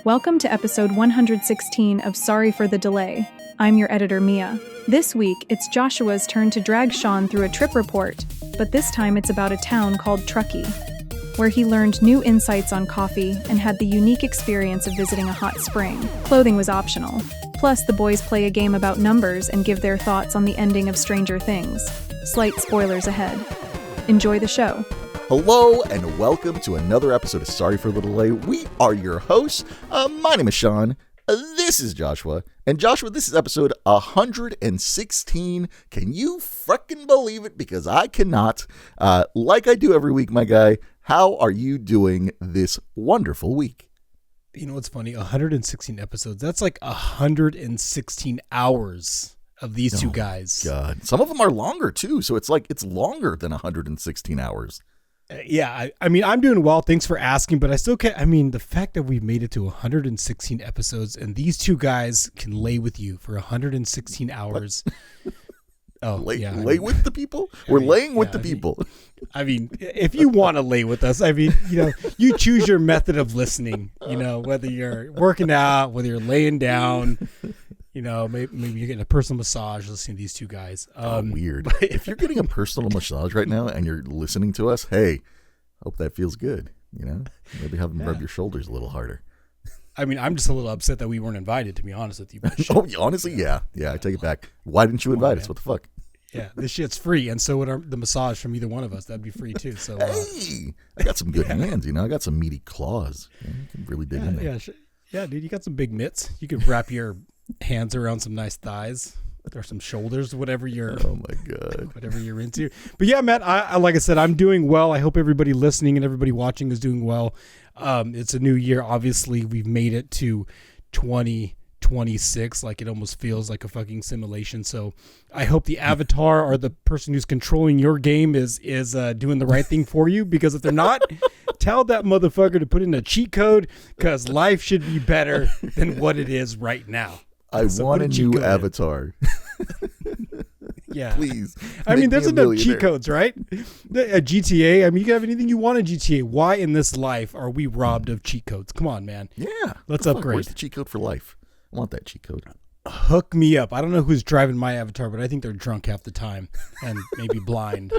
Welcome to episode 116 of Sorry for the Delay. I'm your editor, Mia. This week, it's Joshua's turn to drag Sean through a trip report, but this time it's about a town called Truckee, where he learned new insights on coffee and had the unique experience of visiting a hot spring. Clothing was optional. Plus, the boys play a game about numbers and give their thoughts on the ending of Stranger Things. Slight spoilers ahead. Enjoy the show. Hello and welcome to another episode of Sorry for the Delay. We are your hosts. My name is Sean. This is Joshua. And Joshua, this is episode 116. Can you frickin' believe it? Because I cannot. Like I do every week, my guy. How are you doing this wonderful week? You know what's funny? 116 episodes. That's like 116 hours of these two guys. God. Some of them are longer too. So it's like it's longer than 116 hours. Yeah, I mean, I'm doing well. Thanks for asking, but I still can't. I mean, the fact that we've made it to 116 episodes and these two guys can lay with you for 116 hours. Lay with the people? We're laying with the people. I mean, if you want to lay with us, I mean, you choose your method of listening, whether you're working out, whether you're laying down, maybe you're getting a personal massage listening to these two guys. Weird. If you're getting a personal massage right now and you're listening to us, hey, hope that feels good. Maybe have them rub your shoulders a little harder. I mean, I'm just a little upset that we weren't invited, to be honest with you. Honestly, yeah. I take it back. Why didn't you invite us? What the fuck? Yeah, this shit's free, and so would the massage from either one of us. That'd be free too. So, hey, I got some good hands. I got some meaty claws. You can really dig in there. Yeah, dude, you got some big mitts. You could wrap your hands around some nice thighs or some shoulders, whatever you're. Oh my god, whatever you're into. But yeah, Matt, I like I said, I'm doing well. I hope everybody listening and everybody watching is doing well. It's a new year. Obviously, we've made it to 2026. Like it almost feels like a fucking simulation. So I hope the avatar or the person who's controlling your game is doing the right thing for you. Because if they're not, tell that motherfucker to put in a cheat code. Because life should be better than what it is right now. I want a new avatar. Yeah, please. I mean, there's enough cheat codes, right? A GTA. I mean, you can have anything you want in GTA. Why in this life are we robbed of cheat codes? Come on, man. Yeah. Let's upgrade. Where's the cheat code for life? I want that cheat code. Hook me up. I don't know who's driving my avatar, but I think they're drunk half the time and maybe blind.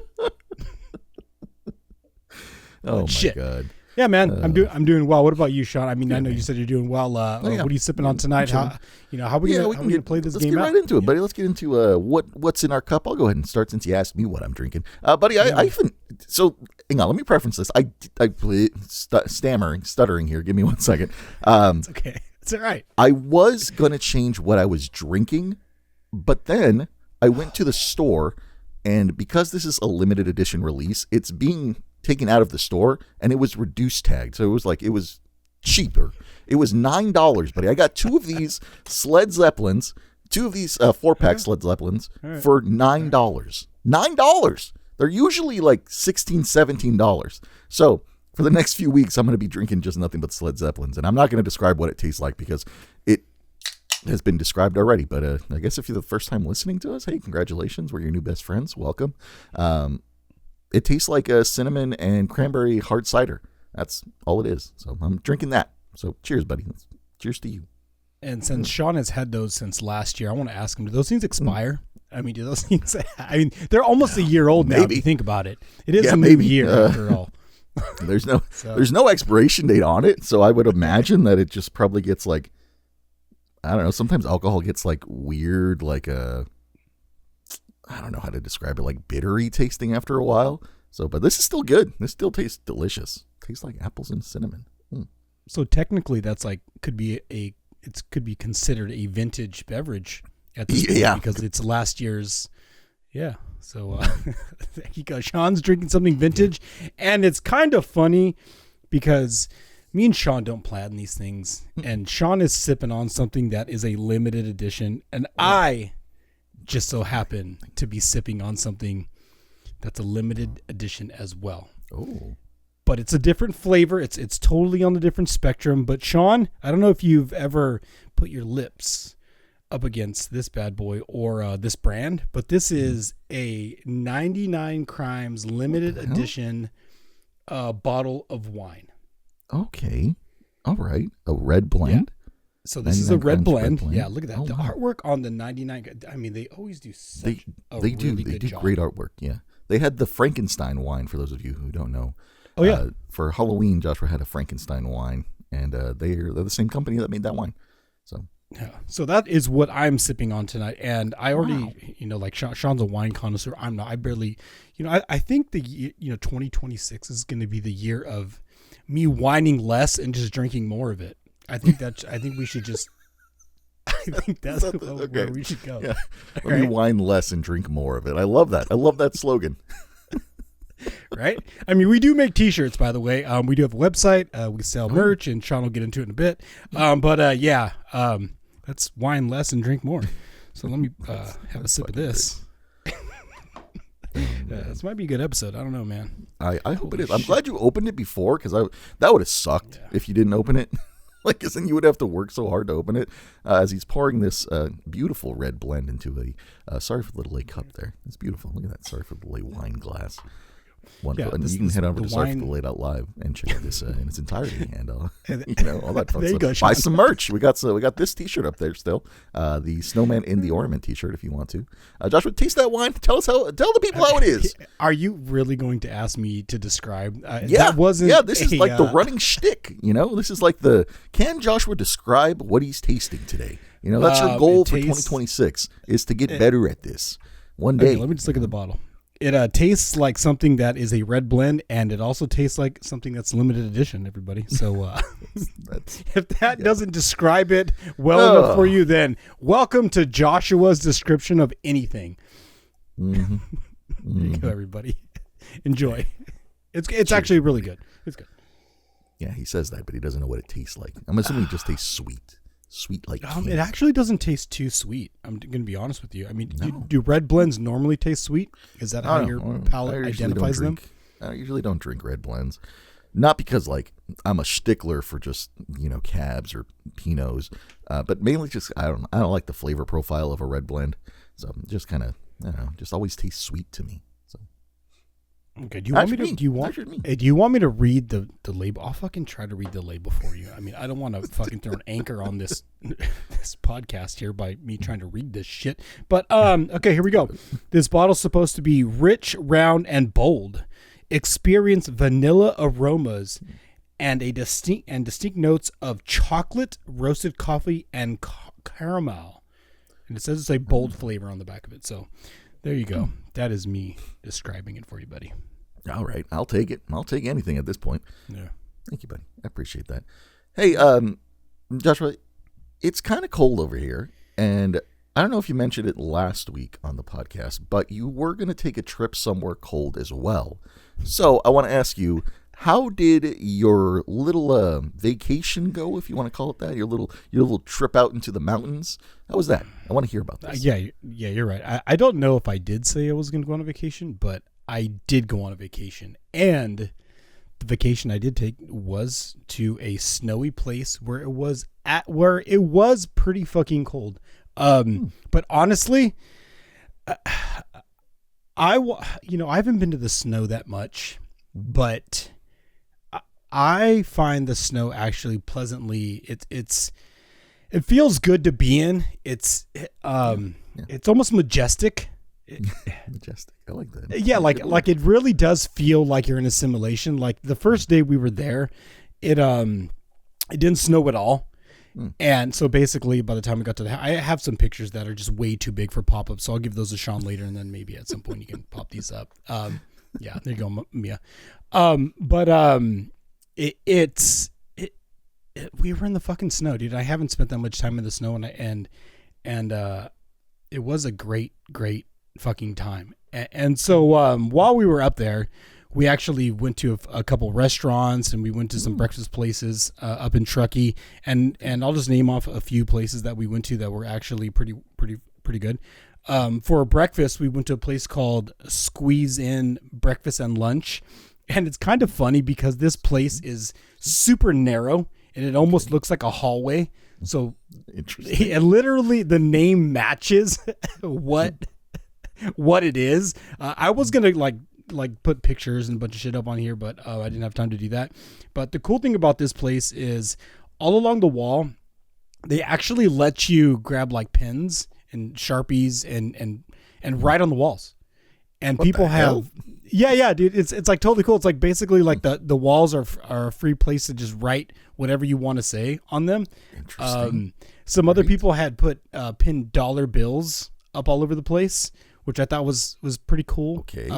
Oh my god. Yeah, man, I'm doing well. What about you, Sean? I mean, I know you said you're doing well. What are you sipping on tonight? How are we gonna play this game out? Let's get right into it, buddy. Let's get into what's in our cup. I'll go ahead and start since you asked me what I'm drinking, buddy. I even so. Hang on, let me preference this. I stuttering here. Give me 1 second. It's okay. It's all right. I was gonna change what I was drinking, but then I went to the store, and because this is a limited edition release, it's being taken out of the store and it was reduced tagged. So it was cheaper. It was $9, buddy. I got two of these Sled Zeppelins, two of these 4-pack Sled Zeppelins for $9. $9. They're usually like $16, $17. So for the next few weeks, I'm going to be drinking just nothing but Sled Zeppelins. And I'm not going to describe what it tastes like because it has been described already. But I guess if you're the first time listening to us, hey, congratulations. We're your new best friends. Welcome. It tastes like a cinnamon and cranberry hard cider. That's all it is. So I'm drinking that. So cheers, buddy. Cheers to you. And since Sean has had those since last year, I want to ask him, do those things expire? I mean, do those things, they're almost a year old now, if you think about it. It is a new year after all. There's no expiration date on it. So I would imagine that it just probably gets like, I don't know. Sometimes alcohol gets like weird, like I don't know how to describe it, like bittery tasting after a while. So, but this is still good. This still tastes delicious. Tastes like apples and cinnamon. So technically, that's like could be considered a vintage beverage at this point because it's last year's. Yeah. So there you go. Sean's drinking something vintage, and it's kind of funny because me and Sean don't plan these things, and Sean is sipping on something that is a limited edition, and I just so happen to be sipping on something that's a limited edition as well. Oh. But it's a different flavor. It's totally on a different spectrum. But Sean, I don't know if you've ever put your lips up against this bad boy or this brand, but this is a 99 Crimes limited edition bottle of wine. Okay. All right. A red blend. Yeah. So this is a red blend. blend. Yeah, look at that. Oh, the wow. artwork on the 99. I mean, they always do such a They do. really They good do job. great artwork. Yeah. They had the Frankenstein wine, for those of you who don't know. Oh, yeah. For Halloween, Joshua had a Frankenstein wine, and they're the same company that made that wine. So Yeah. So that is what I'm sipping on tonight. And I already, like Sean's a wine connoisseur. I'm not. I barely, I think 2026 is going to be the year of me whining less and just drinking more of it. I think we should just, I think that's where we should go. yeah, let me wine less and drink more of it. I love that. I love that slogan. Right? I mean, we do make T-shirts, by the way. We do have a website. We sell merch, and Sean will get into it in a bit. Let's wine less and drink more. So let me have a sip of this. This might be a good episode. I don't know, man. I hope it is. I'm glad you opened it before, because that would have sucked if you didn't open it. Like, because then you would have to work so hard to open it. As he's pouring this beautiful red blend into a Sorry for the Delay cup there. It's beautiful. Look at that Sorry for the Delay wine glass. Wonderful. Yeah, and you can head over to Sorry for the Delay Live and check out this in its entirety, and all that fun There you stuff. go, Buy Sean. some merch. We got this T-shirt up there still. The Snowman in the Ornament T-shirt, if you want to. Joshua, taste that wine. Tell the people how it is. Are you really going to ask me to describe? Yeah, that wasn't. This is like the running shtick. This is like can Joshua describe what he's tasting today? That's your goal for 2026 is to get better at this. One day. Okay, let me just look at the bottle. It tastes like something that is a red blend, and it also tastes like something that's limited edition, everybody. So if that doesn't describe it well enough for you, then welcome to Joshua's description of anything. Mm-hmm. There you go, everybody. Enjoy. It's actually really good. It's good. Yeah, he says that, but he doesn't know what it tastes like. I'm assuming it just tastes sweet. Sweet like candy. It actually doesn't taste too sweet. I'm going to be honest with you. I mean, do red blends normally taste sweet? Is that how your palate identifies them? I usually don't drink red blends. Not because I'm a stickler for just, cabs or pinots, but mainly just I don't like the flavor profile of a red blend. So just kind of, just always tastes sweet to me. So okay, do you want me to read the label? I'll fucking try to read the label for you. I mean, I don't want to fucking throw an anchor on this podcast here by me trying to read this shit. But okay, here we go. This bottle's supposed to be rich, round, and bold. Experience vanilla aromas and distinct notes of chocolate, roasted coffee, and caramel. And it says it's a bold flavor on the back of it. So there you go. That is me describing it for you, buddy. All right. I'll take it. I'll take anything at this point. Yeah. Thank you, buddy. I appreciate that. Hey, Joshua, it's kind of cold over here, and I don't know if you mentioned it last week on the podcast, but you were going to take a trip somewhere cold as well. So I want to ask you, how did your little vacation go, if you want to call it that? Your little trip out into the mountains? How was that? I want to hear about this. Yeah, you're right. I don't know if I did say I was going to go on a vacation, but I did go on a vacation. And the vacation I did take was to a snowy place where it was pretty fucking cold. But honestly, I haven't been to the snow that much, but I find the snow actually pleasantly. It feels good to be in. It's almost majestic. Majestic. I like that. Yeah, like it really does feel like you're in a simulation. Like the first day we were there, it didn't snow at all. And so basically by the time we got to I have some pictures that are just way too big for pop-ups, so I'll give those to Sean later, and then maybe at some point you can pop these up. Yeah, there you go, Mia. We were in the fucking snow, dude. I haven't spent that much time in the snow, and it was a great fucking time. And so while we were up there, we actually went to a couple restaurants, and we went to some breakfast places up in Truckee, and I'll just name off a few places that we went to that were actually pretty good. For breakfast, we went to a place called Squeeze In Breakfast and Lunch, and it's kind of funny because this place is super narrow, and it almost looks like a hallway. So interesting. Literally, the name matches what it is. I was gonna like put pictures and a bunch of shit up on here, but I didn't have time to do that. But the cool thing about this place is all along the wall, they actually let you grab like pens and Sharpies and write on the walls. And What people the hell? have, yeah, dude, it's like totally cool. It's like basically like the walls are a free place to just write whatever you want to say on them. Interesting. Some other people had put pinned dollar bills up all over the place, which I thought was pretty cool. Okay.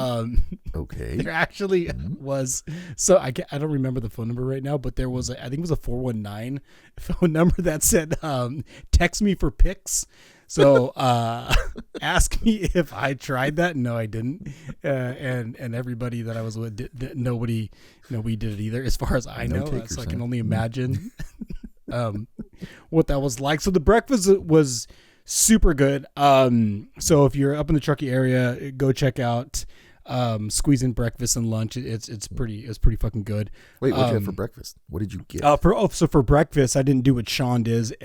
Okay. There actually was, so I don't remember the phone number right now, but there was I think it was a 419 phone number that said text me for pics. So ask me if I tried that. No, I didn't. And everybody that I was with, nobody did it either, as far as I know. So I can only imagine what that was like. So the breakfast was super good. So if you're up in the Truckee area, go check out Squeeze In Breakfast and Lunch. It's pretty fucking good. Wait, what did you have for breakfast? What did you get? So for breakfast, I didn't do what Sean did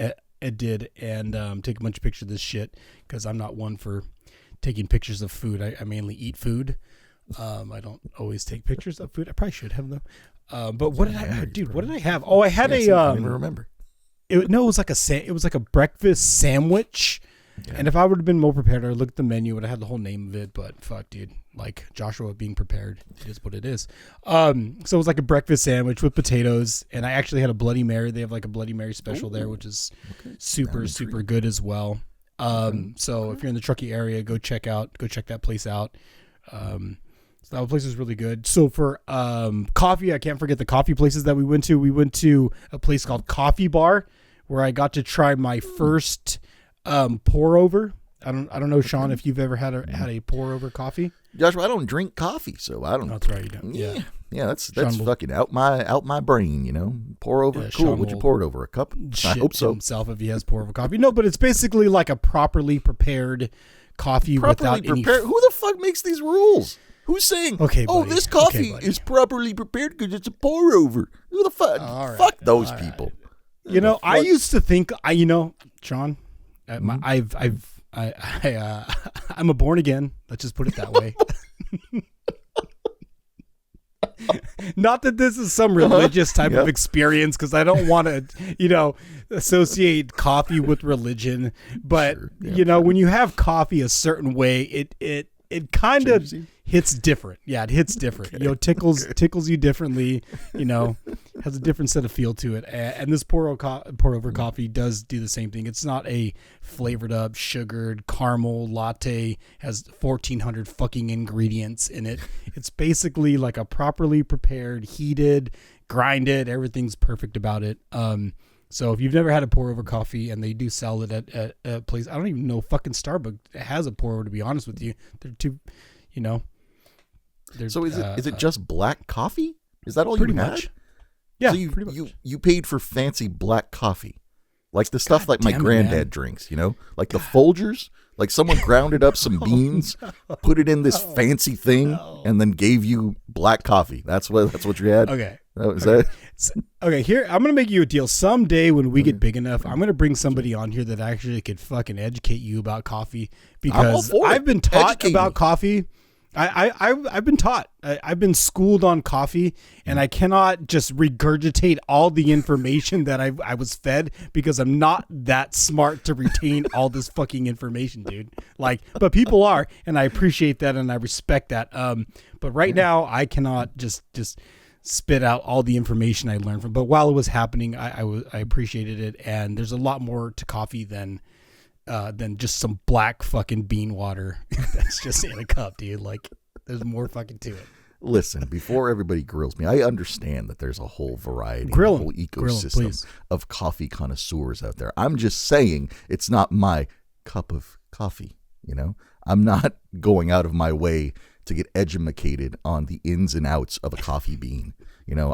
and take a bunch of pictures of this shit, because I'm not one for taking pictures of food. I mainly eat food. I don't always take pictures of food. I probably should have though. But what did I have, dude? What did I have? Oh, I had I don't even remember. It was like a breakfast sandwich. Yeah. And if I would have been more prepared, I looked at the menu and I had the whole name of it. But fuck, dude, like Joshua being prepared, it is what it is. So it was like a breakfast sandwich with potatoes, and I actually had a Bloody Mary. They have like a Bloody Mary special there, which is super good as well. So if you're in the Truckee area, go check that place out. So that place is really good. So for coffee, I can't forget the coffee places that we went to. We went to a place called Coffee Bar, where I got to try my first pour over. I don't know, Sean, if you've ever had a pour over coffee. Joshua, I don't drink coffee, so I don't. That's right, you don't. Yeah, that's fucking out my brain, you know. Pour over, cool. Sean Would you pour it over a cup? I hope so. Himself if he has pour over coffee. No, but it's basically like a properly prepared coffee without any. Who the fuck makes these rules? Who's saying, okay, oh, buddy. this coffee is properly prepared because it's a pour over? Who the fuck? Right, fuck those people. You know, I used to think, Sean, I'm a born again. Let's just put it that way. Not that this is some religious type of experience, because I don't want to, associate coffee with religion. But when you have coffee a certain way, it kind of hits different. Yeah, it hits different. Okay. Tickles you differently. Has a different set of feel to it. And this pour over coffee does do the same thing. It's not a flavored up, sugared caramel latte. Has 1,400 fucking ingredients in it. It's basically like a properly prepared, heated, grinded. Everything's perfect about it. So if you've never had a pour over coffee, and they do sell it at a place, I don't even know fucking Starbucks has a pour over, to be honest with you. They're too, So is it just black coffee? Is that all pretty you had? much? Yeah, so pretty much. You paid for fancy black coffee, like the stuff like my granddad drinks, like the Folgers. Like someone grounded up some beans, put it in this fancy thing, and then gave you black coffee. That's what you had. Okay. Okay, here, I'm going to make you a deal. Someday when we get big enough, I'm going to bring somebody on here that actually could fucking educate you about coffee, because I've been taught about coffee. I've been taught. I've been schooled on coffee, and I cannot just regurgitate all the information that I was fed, because I'm not that smart to retain all this fucking information, dude. But people are, and I appreciate that and I respect that. But right now I cannot just spit out all the information I learned from. But while it was happening, I appreciated it, and there's a lot more to coffee than just some black fucking bean water that's just in a cup, dude. There's more fucking to it. Listen, before everybody grills me, I understand that there's a whole variety, a whole ecosystem of coffee connoisseurs out there. I'm just saying it's not my cup of coffee, I'm not going out of my way to get educated on the ins and outs of a coffee bean.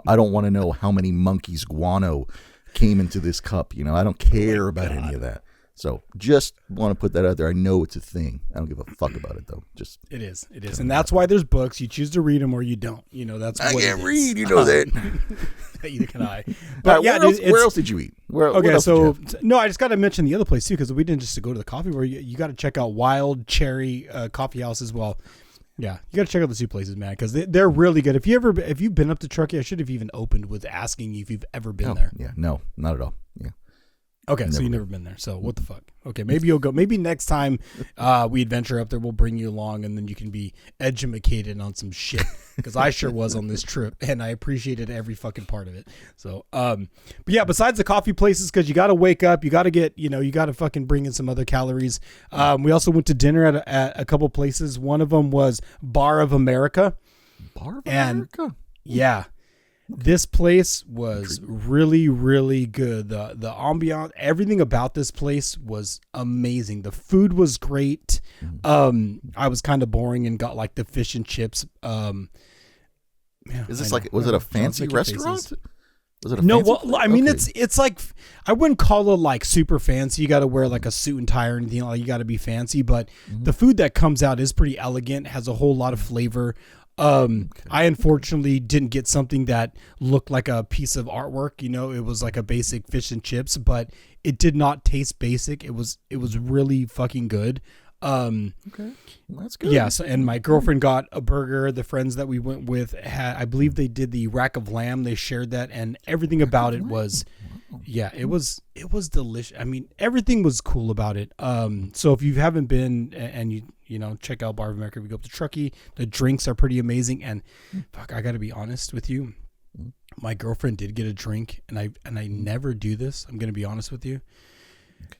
I don't want to know how many monkeys' guano came into this cup. I don't care about any of that. So just want to put that out there. I know it's a thing. I don't give a fuck about it, though. It is, and that's why there's books. You choose to read them or you don't. That's what I can't read. You know that. Neither can I. But where else did you eat? I just got to mention the other place too, because we didn't just go to the coffee. Where you got to check out Wild Cherry Coffee House as well. Yeah, you got to check out the two places, man, because they're really good. If you've been up to Truckee, I should have even opened with asking you if you've ever been there. Yeah, no, not at all. Yeah. Okay, so you've never been there. So what the fuck? Okay, maybe you'll go. Maybe next time we adventure up there, we'll bring you along, and then you can be edumacated on some shit. Because I sure was on this trip, and I appreciated every fucking part of it. So, but yeah, besides the coffee places, because you got to wake up, you got to get, you got to fucking bring in some other calories. We also went to dinner at a couple places. One of them was Bar of America. Bar of America? Yeah. This place was really, really good. The ambiance, everything about this place was amazing. The food was great. I was kind of boring and got like the fish and chips. Is this was it a fancy restaurant? Was it a no, fancy well, place? I mean, it's like, I wouldn't call it like super fancy. You got to wear like a suit and tie or anything. Like you got to be fancy, but the food that comes out is pretty elegant, has a whole lot of flavor. I unfortunately didn't get something that looked like a piece of artwork. It was like a basic fish and chips, but it did not taste basic. It was really fucking good. Okay, well, that's good. Yeah. So, and my girlfriend got a burger. The friends that we went with had, I believe they did the rack of lamb. They shared that, and everything about it was, yeah, it was delicious. I mean, everything was cool about it. So if you haven't been and you check out Bar of America, if you go up to Truckee, the drinks are pretty amazing. And fuck, I got to be honest with you. My girlfriend did get a drink, and I never do this. I'm going to be honest with you.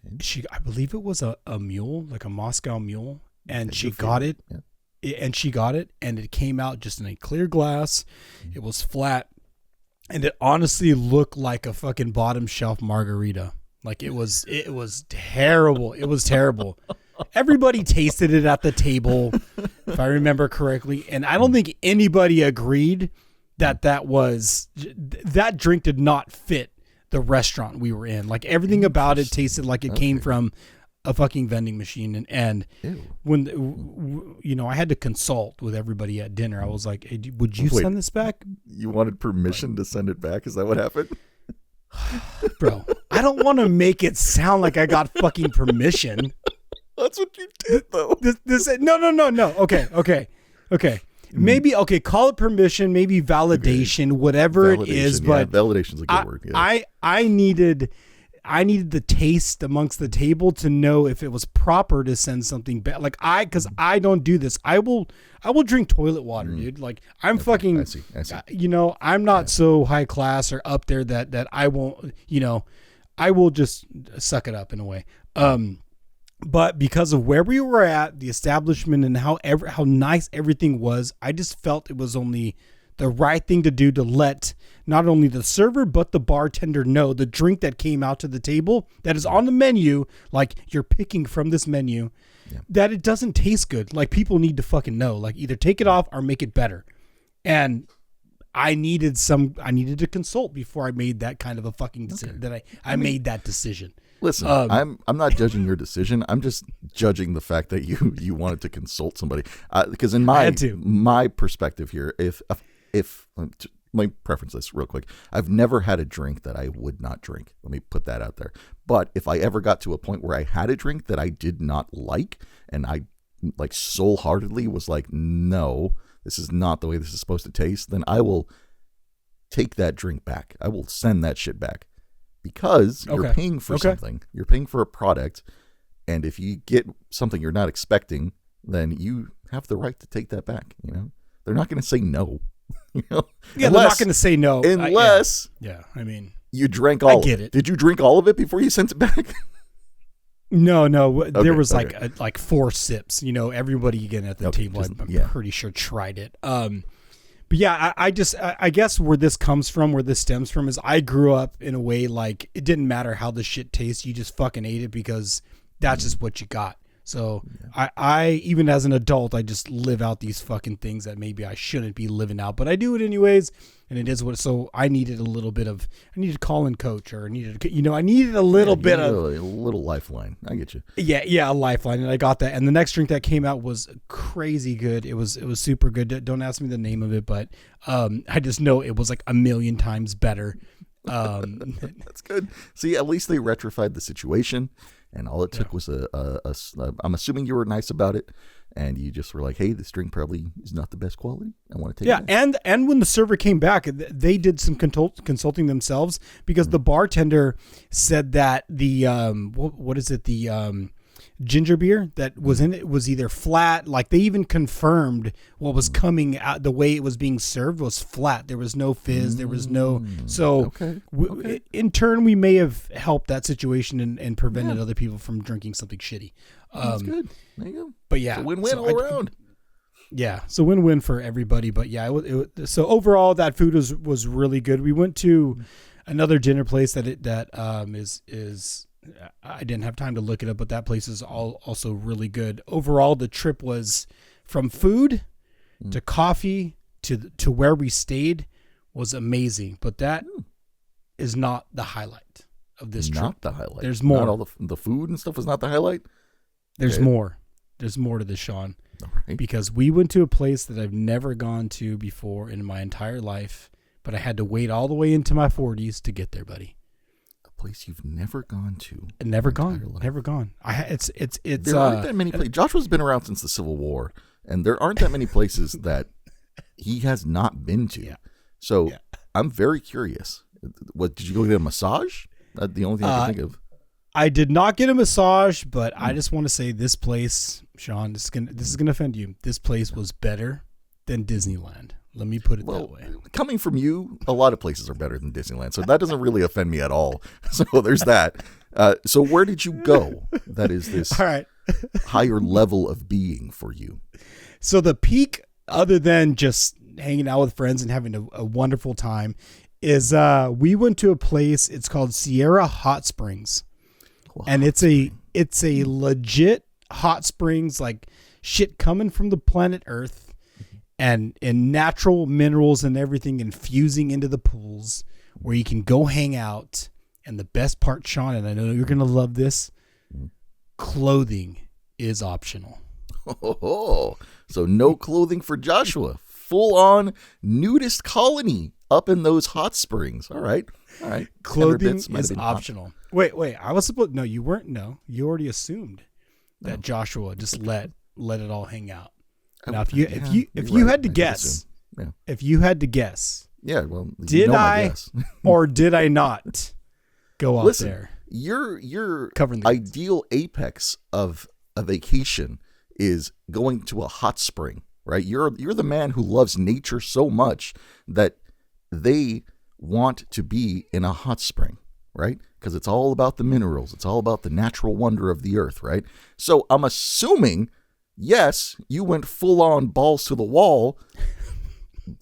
Okay. I believe it was a mule, like a Moscow mule, and she got it. Yeah. And she got it, and it came out just in a clear glass. It was flat, and it honestly looked like a fucking bottom shelf margarita. Like it was terrible. It was terrible. Everybody tasted it at the table, if I remember correctly, and I don't think anybody agreed that drink did not fit the restaurant we were in. Like everything about it tasted like it came from a fucking vending machine. And when, I had to consult with everybody at dinner. I was like, hey, would you send this back? You wanted permission to send it back? Is that what happened? Bro, I don't want to make it sound like I got fucking permission. That's what you did though. No. Okay. Maybe, call it permission, maybe validation, whatever it is, but validation's a good word. Yeah. I needed the taste amongst the table to know if it was proper to send something back. Like because I don't do this. I will drink toilet water, dude. Like I'm fucking, I see. I'm not so high class or up there that I won't, I will just suck it up in a way. But because of where we were at, the establishment, and how nice everything was, I just felt it was only the right thing to do to let not only the server but the bartender know the drink that came out to the table that is on the menu, like you're picking from this menu, that it doesn't taste good. Like people need to fucking know, like either take it off or make it better. And I needed to consult before I made that kind of a fucking decision. I made that decision. Listen, I'm not judging your decision. I'm just judging the fact that you wanted to consult somebody. Because in my perspective here, if let me preference this real quick. I've never had a drink that I would not drink. Let me put that out there. But if I ever got to a point where I had a drink that I did not like, and I like soul-heartedly was like, no, this is not the way this is supposed to taste, then I will take that drink back. I will send that shit back. Because you're paying for something. You're paying for a product. And if you get something you're not expecting, then you have the right to take that back. They're not going to say no. They're not going to say no. Unless I mean, you drank all of it. Did you drink all of it before you sent it back? No. There was like 4 sips. Everybody again at the table, I'm pretty sure tried it. But yeah, I guess where this comes from, where this stems from, is I grew up in a way like it didn't matter how the shit tastes, you just fucking ate it because that's just what you got. So I even as an adult, I just live out these fucking things that maybe I shouldn't be living out, but I do it anyways. And it is what, so I needed a needed call and coach, or I needed a little bit of a little lifeline. I get you. Yeah, a lifeline. And I got that. And the next drink that came out was crazy good. It was super good. Don't ask me the name of it, but I just know it was like a million times better. That's good. See, at least they rectified the situation, and all it took was I'm assuming you were nice about it, and you just were like, hey, this drink probably is not the best quality. I want to take it. Yeah, and when the server came back, they did some consulting themselves, because the bartender said that the what is it, the ginger beer that was in it was either flat. Like, they even confirmed what was coming out, the way it was being served was flat. There was no fizz. There was no. So in turn, we may have helped that situation and prevented other people from drinking something shitty. That's good. There you go. But yeah, it's a win-win all around. Yeah, so win-win for everybody. But yeah, so overall, that food was really good. We went to another dinner place that is I didn't have time to look it up, but that place is also really good. Overall, the trip was from food to coffee to where we stayed was amazing. But that is not the highlight of this trip. Not the highlight. There's more. Not all the food and stuff was not the highlight. There's more. There's more to this, Sean. All right. Because we went to a place that I've never gone to before in my entire life, but I had to wait all the way into my 40s to get there, buddy. Place you've never gone to. Never gone. It's there aren't that many places. Joshua's been around since the Civil War, and there aren't that many places that he has not been to. Yeah. So I'm very curious. What, did you go get a massage? That's the only thing I can think of. I did not get a massage, but I just want to say this place, Sean, this is gonna offend you. This place was better than Disneyland. Let me put it that way. Coming from you, a lot of places are better than Disneyland, so that doesn't really offend me at all. So there's that. So where did you go? That is this all right. higher level of being for you. So the peak, other than just hanging out with friends and having a wonderful time, is we went to a place. It's called Sierra Hot Springs, and it's a legit hot springs, like shit coming from the planet Earth. And natural minerals and everything infusing into the pools where you can go hang out. And the best part, Sean, and I know you're going to love this, clothing is optional. Oh, so no clothing for Joshua. Full on nudist colony up in those hot springs. All right. Clothing is optional. Wait. I was supposed, no, you weren't. No, you already assumed that Joshua just let it all hang out. Now, if you had to guess, well, did I or did I not go out there? Your ideal apex of a vacation is going to a hot spring, right? You're the man who loves nature so much that they want to be in a hot spring, right? Because it's all about the minerals. It's all about the natural wonder of the earth, right? So I'm assuming, yes, you went full on balls to the wall,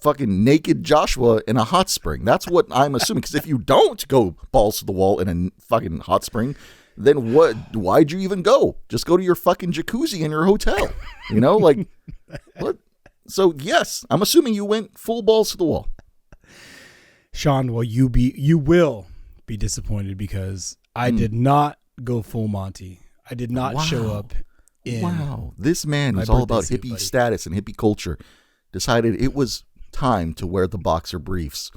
fucking naked Joshua in a hot spring. That's what I'm assuming. Because if you don't go balls to the wall in a fucking hot spring, then why'd you even go? Just go to your fucking jacuzzi in your hotel. You know, like, what? So yes, I'm assuming you went full balls to the wall. Sean, will you will be disappointed because I did not go full Monty. I did not show up. This man who's all about hippie status and hippie culture decided it was time to wear the boxer briefs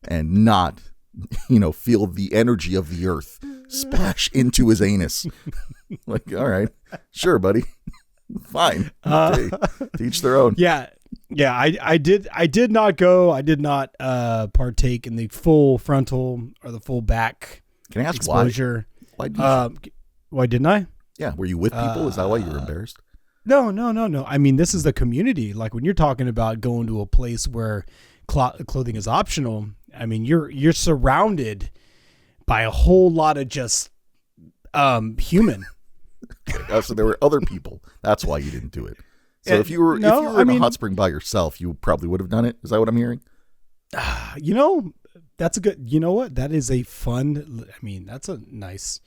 and not, feel the energy of the earth splash into his anus. Like, all right, sure, buddy. Fine. Okay. To each their own. Yeah. I did not go. I did not partake in the full frontal or the full back. Can I ask exposure. Why didn't you? Why didn't I? Yeah. Were you with people? Is that why you were embarrassed? No. I mean, this is the community. Like when you're talking about going to a place where clothing is optional, I mean, you're surrounded by a whole lot of just human. So there were other people. That's why you didn't do it. So if you were in a hot spring by yourself, you probably would have done it. Is that what I'm hearing? That's a good. You know what? That is a fun. I mean, that's a nice.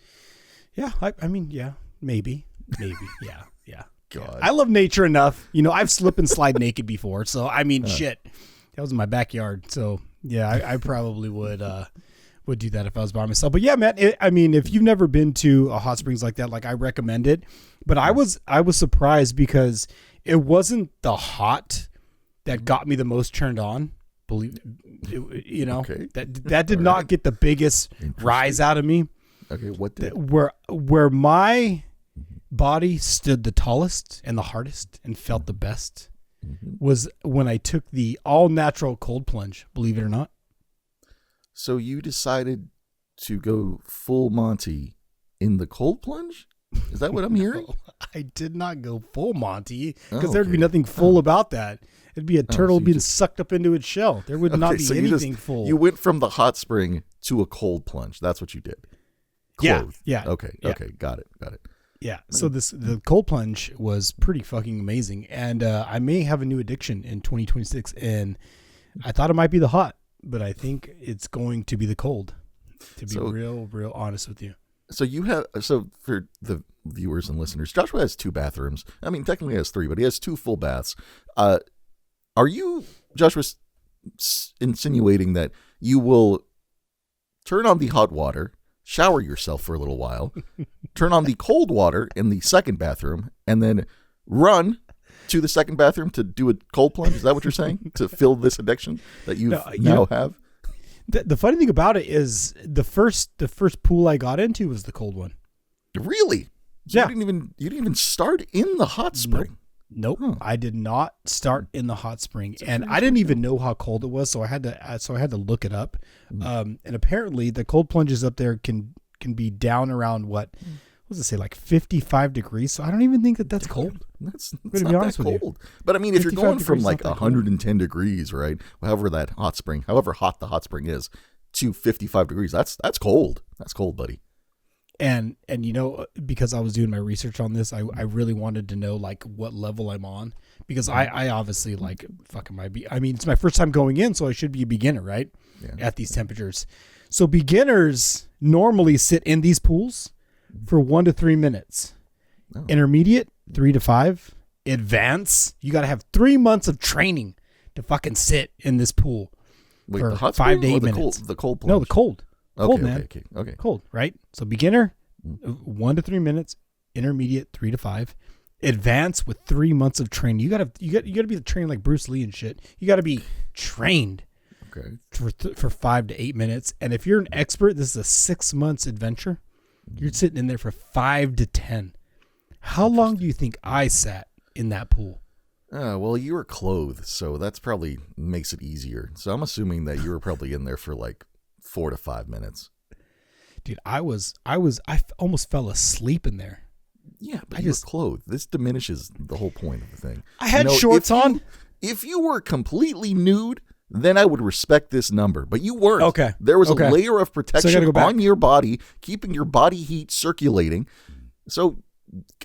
Yeah, I mean, yeah, maybe, yeah. God. I love nature enough. I've slip and slide naked before, so I mean, shit. That was in my backyard, so yeah, I probably would do that if I was by myself. But yeah, man, I mean, if you've never been to a hot springs like that, like I recommend it. But I was surprised because it wasn't the hot that got me the most turned on. Believe, Okay. that did not get the biggest rise out of me. Okay, what did? Where my body stood the tallest and the hardest and felt the best was when I took the all natural cold plunge, believe it or not. So you decided to go full Monty in the cold plunge? Is that what I'm hearing? No, I did not go full Monty because there'd be nothing full about that. It'd be a turtle being sucked up into its shell. There would not be anything full. You went from the hot spring to a cold plunge. That's what you did. Clothed. Yeah. Okay. Got it. Yeah. So the cold plunge was pretty fucking amazing. And I may have a new addiction in 2026. And I thought it might be the hot, but I think it's going to be the cold, to be real honest with you. So for the viewers and listeners, Joshua has 2 bathrooms. I mean, technically he has 3, but he has 2 full baths. Are you, Joshua, insinuating that you will turn on the hot water, shower yourself for a little while, turn on the cold water in the second bathroom, and then run to the second bathroom to do a cold plunge? Is that what you're saying? To fill this addiction that you now have? The funny thing about it is the first pool I got into was the cold one. Really? So yeah. You didn't even start in the hot spring. Nope. Huh. I did not start in the hot spring, and I didn't even know how cold it was, so I had to look it up. And apparently, the cold plunges up there can be down around what does it say, like 55 degrees? So I don't even think that's cold. That's not that cold. But I mean, if you're going from like 110 degrees, right, however hot the hot spring is, to 55 degrees, that's cold. That's cold, buddy. And because I was doing my research on this, I really wanted to know like what level I'm on, because I obviously like fucking it's my first time going in, so I should be a beginner, right? Yeah. At these temperatures. So beginners normally sit in these pools for 1 to 3 minutes. Oh. Intermediate, 3 to 5. Advanced, you got to have 3 months of training to fucking sit in this pool. Wait, for the hot 5 to 8 minutes. The cold plunge? No, the cold. Cold, okay, man. Okay. Cold, right? So beginner, 1 to 3 minutes. Intermediate, 3 to 5. Advanced with 3 months of training. You gotta be trained like Bruce Lee and shit. You gotta be trained. Okay. For 5 to 8 minutes. And if you're an expert, this is a 6 months adventure. You're sitting in there for 5 to 10. How long do you think I sat in that pool? Well, you were clothed, so that's probably makes it easier. So I'm assuming that you were probably in there for like 4 to 5 minutes. Dude, I almost fell asleep in there. Yeah, but you're clothed. This diminishes the whole point of the thing. I had shorts on. If you were completely nude, then I would respect this number. But you weren't. Okay. There was a layer of protection on your body, keeping your body heat circulating. So,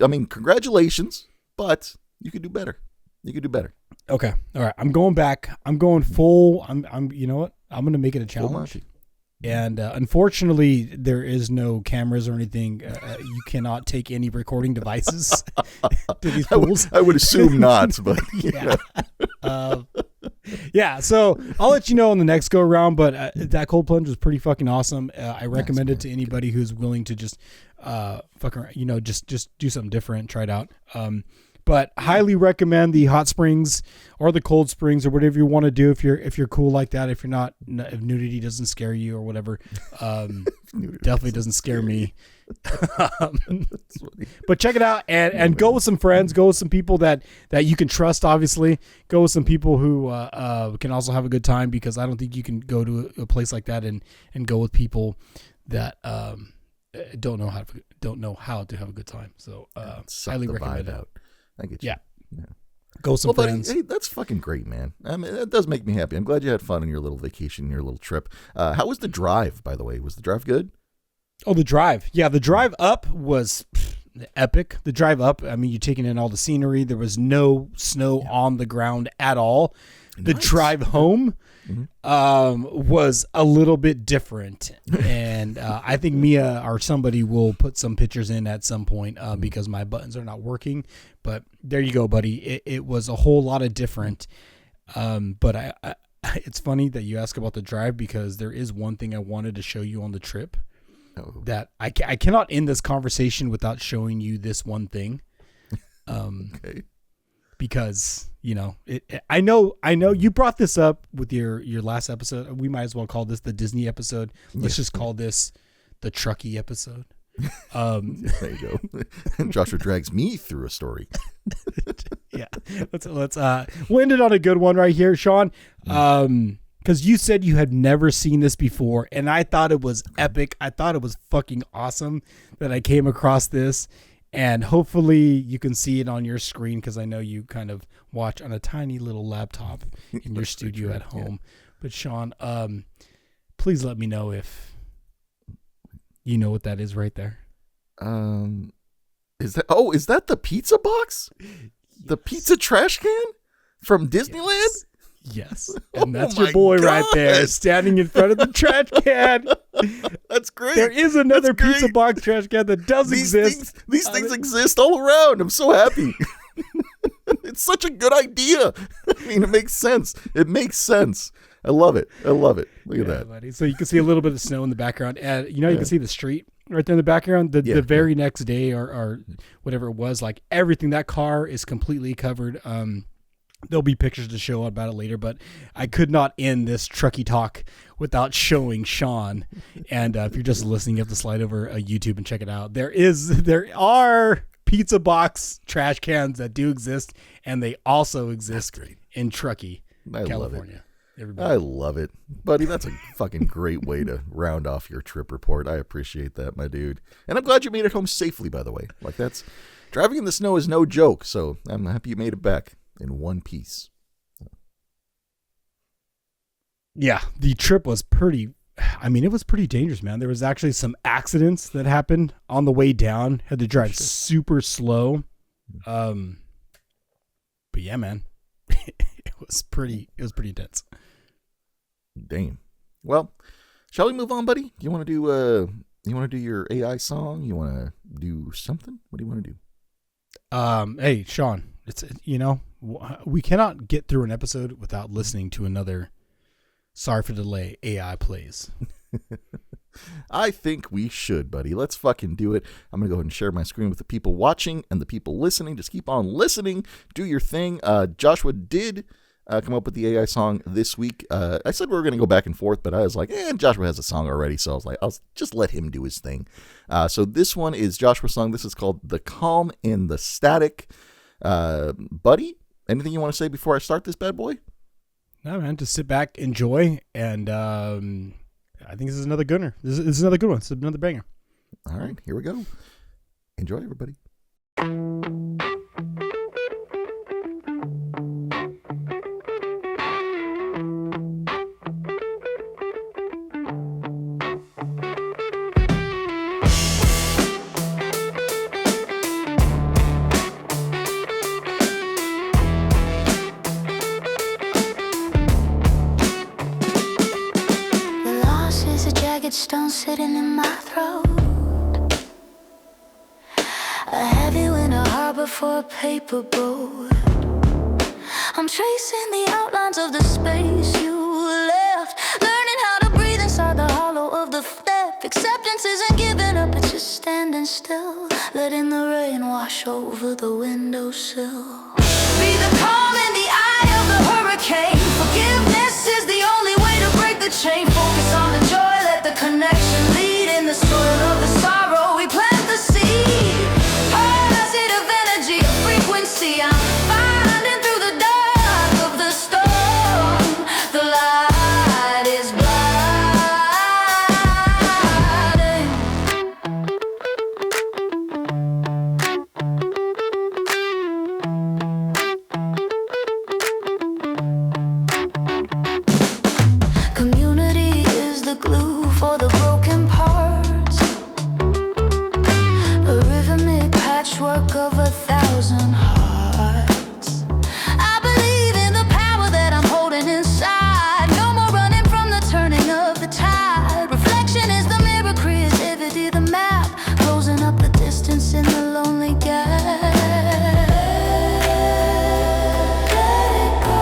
I mean, congratulations, but you could do better. Okay. All right. I'm going back. I'm going full. You know what? I'm going to make it a challenge. And unfortunately, there is no cameras or anything. You cannot take any recording devices to these pools. I would assume not, but yeah. Yeah. So I'll let you know on the next go around. But that cold plunge was pretty fucking awesome. I recommend it to anybody who's willing to just fuck around, just do something different, try it out. But highly recommend the hot springs or the cold springs or whatever you want to do if you're cool like that. If you're not, if nudity doesn't scare you or whatever, definitely doesn't scare me. But check it out and go with some friends, go with some people that you can trust. Obviously, go with some people who can also have a good time, because I don't think you can go to a place like that and go with people that don't know how to have a good time. So highly recommend it. I get you. Yeah. Go with some friends. Buddy, hey, that's fucking great, man. I mean, that does make me happy. I'm glad you had fun on your little vacation, your little trip. How was the drive, by the way? Was the drive good? Oh, the drive. Yeah, the drive up was epic. The drive up, I mean, you're taking in all the scenery. There was no snow on the ground at all. The drive home was a little bit different. And I think Mia or somebody will put some pictures in at some point because my buttons are not working. But there you go, buddy. It was a whole lot of different. But I it's funny that you ask about the drive, because there is one thing I wanted to show you on the trip that I cannot end this conversation without showing you this one thing. Okay. because I know you brought this up with your last episode. We might as well call this the Disney episode. Let's just call this the Truckee episode. There you go. And Joshua drags me through a story. Yeah, let's we'll end it on a good one right here, Sean. Because you said you had never seen this before, and I thought it was epic. I thought it was fucking awesome that I came across this, and hopefully you can see it on your screen because I know you kind of watch on a tiny little laptop in your studio at home. Yeah. But Sean, please let me know if you know what that is right there. Is that the pizza box? The pizza trash can from Disneyland? Yes. And that's your boy right there standing in front of the trash can. That's great. There is another pizza box trash can that does exist. These things exist all around. I'm so happy. It's such a good idea. I mean, it makes sense. I love it. Look at that. Buddy. So you can see a little bit of snow in the background. And you can see the street right there in the background. The very next day or whatever it was, like everything, that car is completely covered. There'll be pictures to show about it later, but I could not end this Truckee talk without showing Sean. And if you're just listening, you have to slide over YouTube and check it out. There are pizza box trash cans that do exist, and they also exist in Truckee, California. I love it, buddy. That's a fucking great way to round off your trip report. I appreciate that, my dude. And I'm glad you made it home safely, by the way. Like, driving in the snow is no joke, so I'm happy you made it back in one piece. Yeah, the trip was it was pretty dangerous, man. There was actually some accidents that happened on the way down. Had to drive super slow. But yeah, man, it was pretty intense. Damn. Well, shall we move on, buddy? You want to do your AI song? You want to do something? What do you want to do? Hey, Sean, we cannot get through an episode without listening to another Sorry for the Delay AI plays. I think we should, buddy. Let's fucking do it. I'm going to go ahead and share my screen with the people watching and the people listening. Just keep on listening. Do your thing. Joshua did come up with the AI song this week. I said we were going to go back and forth, but I was like, Joshua has a song already. So I was like, I'll just let him do his thing. So this one is Joshua's song. This is called The Calm in the Static. Buddy, anything you want to say before I start this bad boy? No, man, just sit back, enjoy, and I think this is another gooner. This is another good one. It's another banger. All right, here we go. Enjoy, everybody. Stone sitting in my throat, a heavy winter harbor for a paper boat. I'm tracing the outlines of the space you left, learning how to breathe inside the hollow of the depth. Acceptance isn't giving up, it's just standing still, letting the rain wash over the windowsill. Be the calm in the eye of the hurricane. Forgiveness is the only way to break the chain. Focus on the joy, the connection lead in the soil of the sorrow. We plant the seed, positive energy, a frequency. I'm finding through the dark of the storm. The light is blinding. Community is the glue for the broken parts, a rhythmic patchwork of 1,000 hearts. I believe in the power that I'm holding inside. No more running from the turning of the tide. Reflection is the mirror, creativity the map, closing up the distance in the lonely gap. Let it go.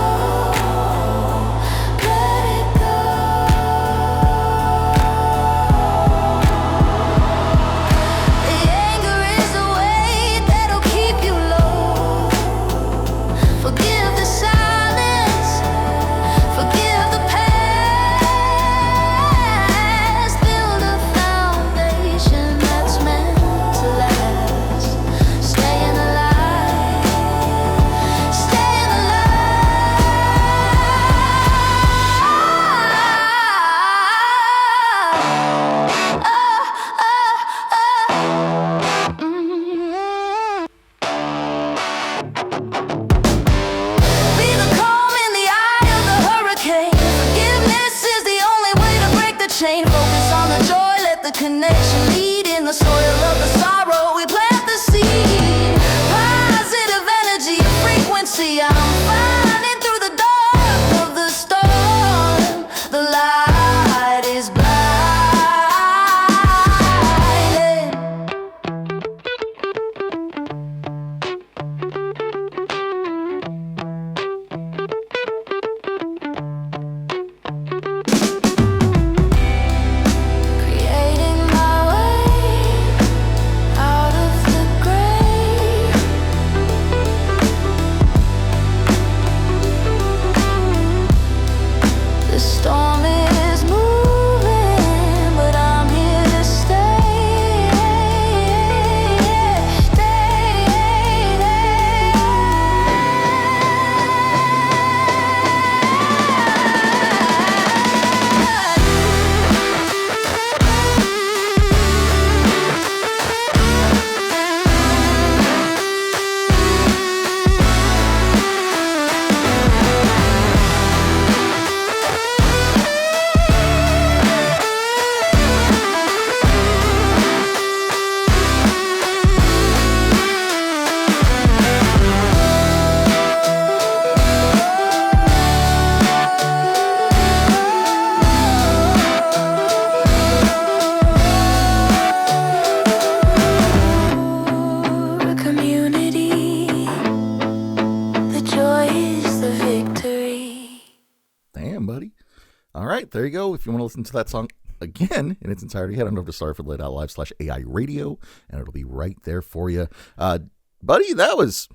All right, there you go. If you want to listen to that song again in its entirety, head on over to sorryforthedelay.live/AI radio, and it'll be right there for you. Buddy, that was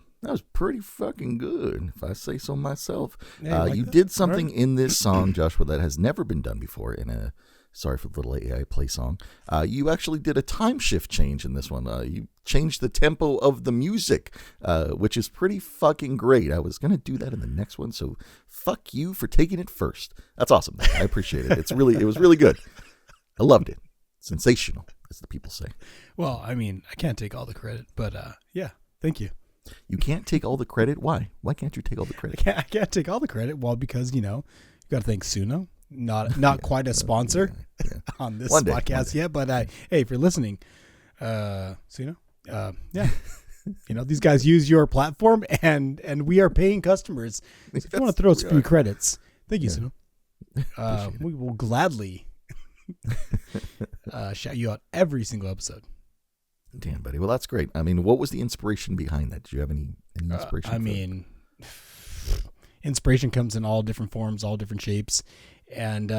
pretty fucking good, if I say so myself. You did something in this song, Joshua, that has never been done before in a Sorry for the Little AI Play song. You actually did a time shift change in this one. You changed the tempo of the music, which is pretty fucking great. I was going to do that in the next one, so fuck you for taking it first. That's awesome. I appreciate it. It was really good. I loved it. Sensational, as the people say. Well, I mean, I can't take all the credit, but yeah, thank you. You can't take all the credit? Why? Why can't you take all the credit? I can't take all the credit. Well, because, you got to thank Suno. Not quite a sponsor on this podcast yet, but hey, if you're listening, Suno, yeah. These guys use your platform, and we are paying customers. So if you want to throw us a few credits, thank you, Suno. We will gladly shout you out every single episode. Damn, buddy. Well, that's great. I mean, what was the inspiration behind that? Did you have any inspiration? Inspiration comes in all different forms, all different shapes. And,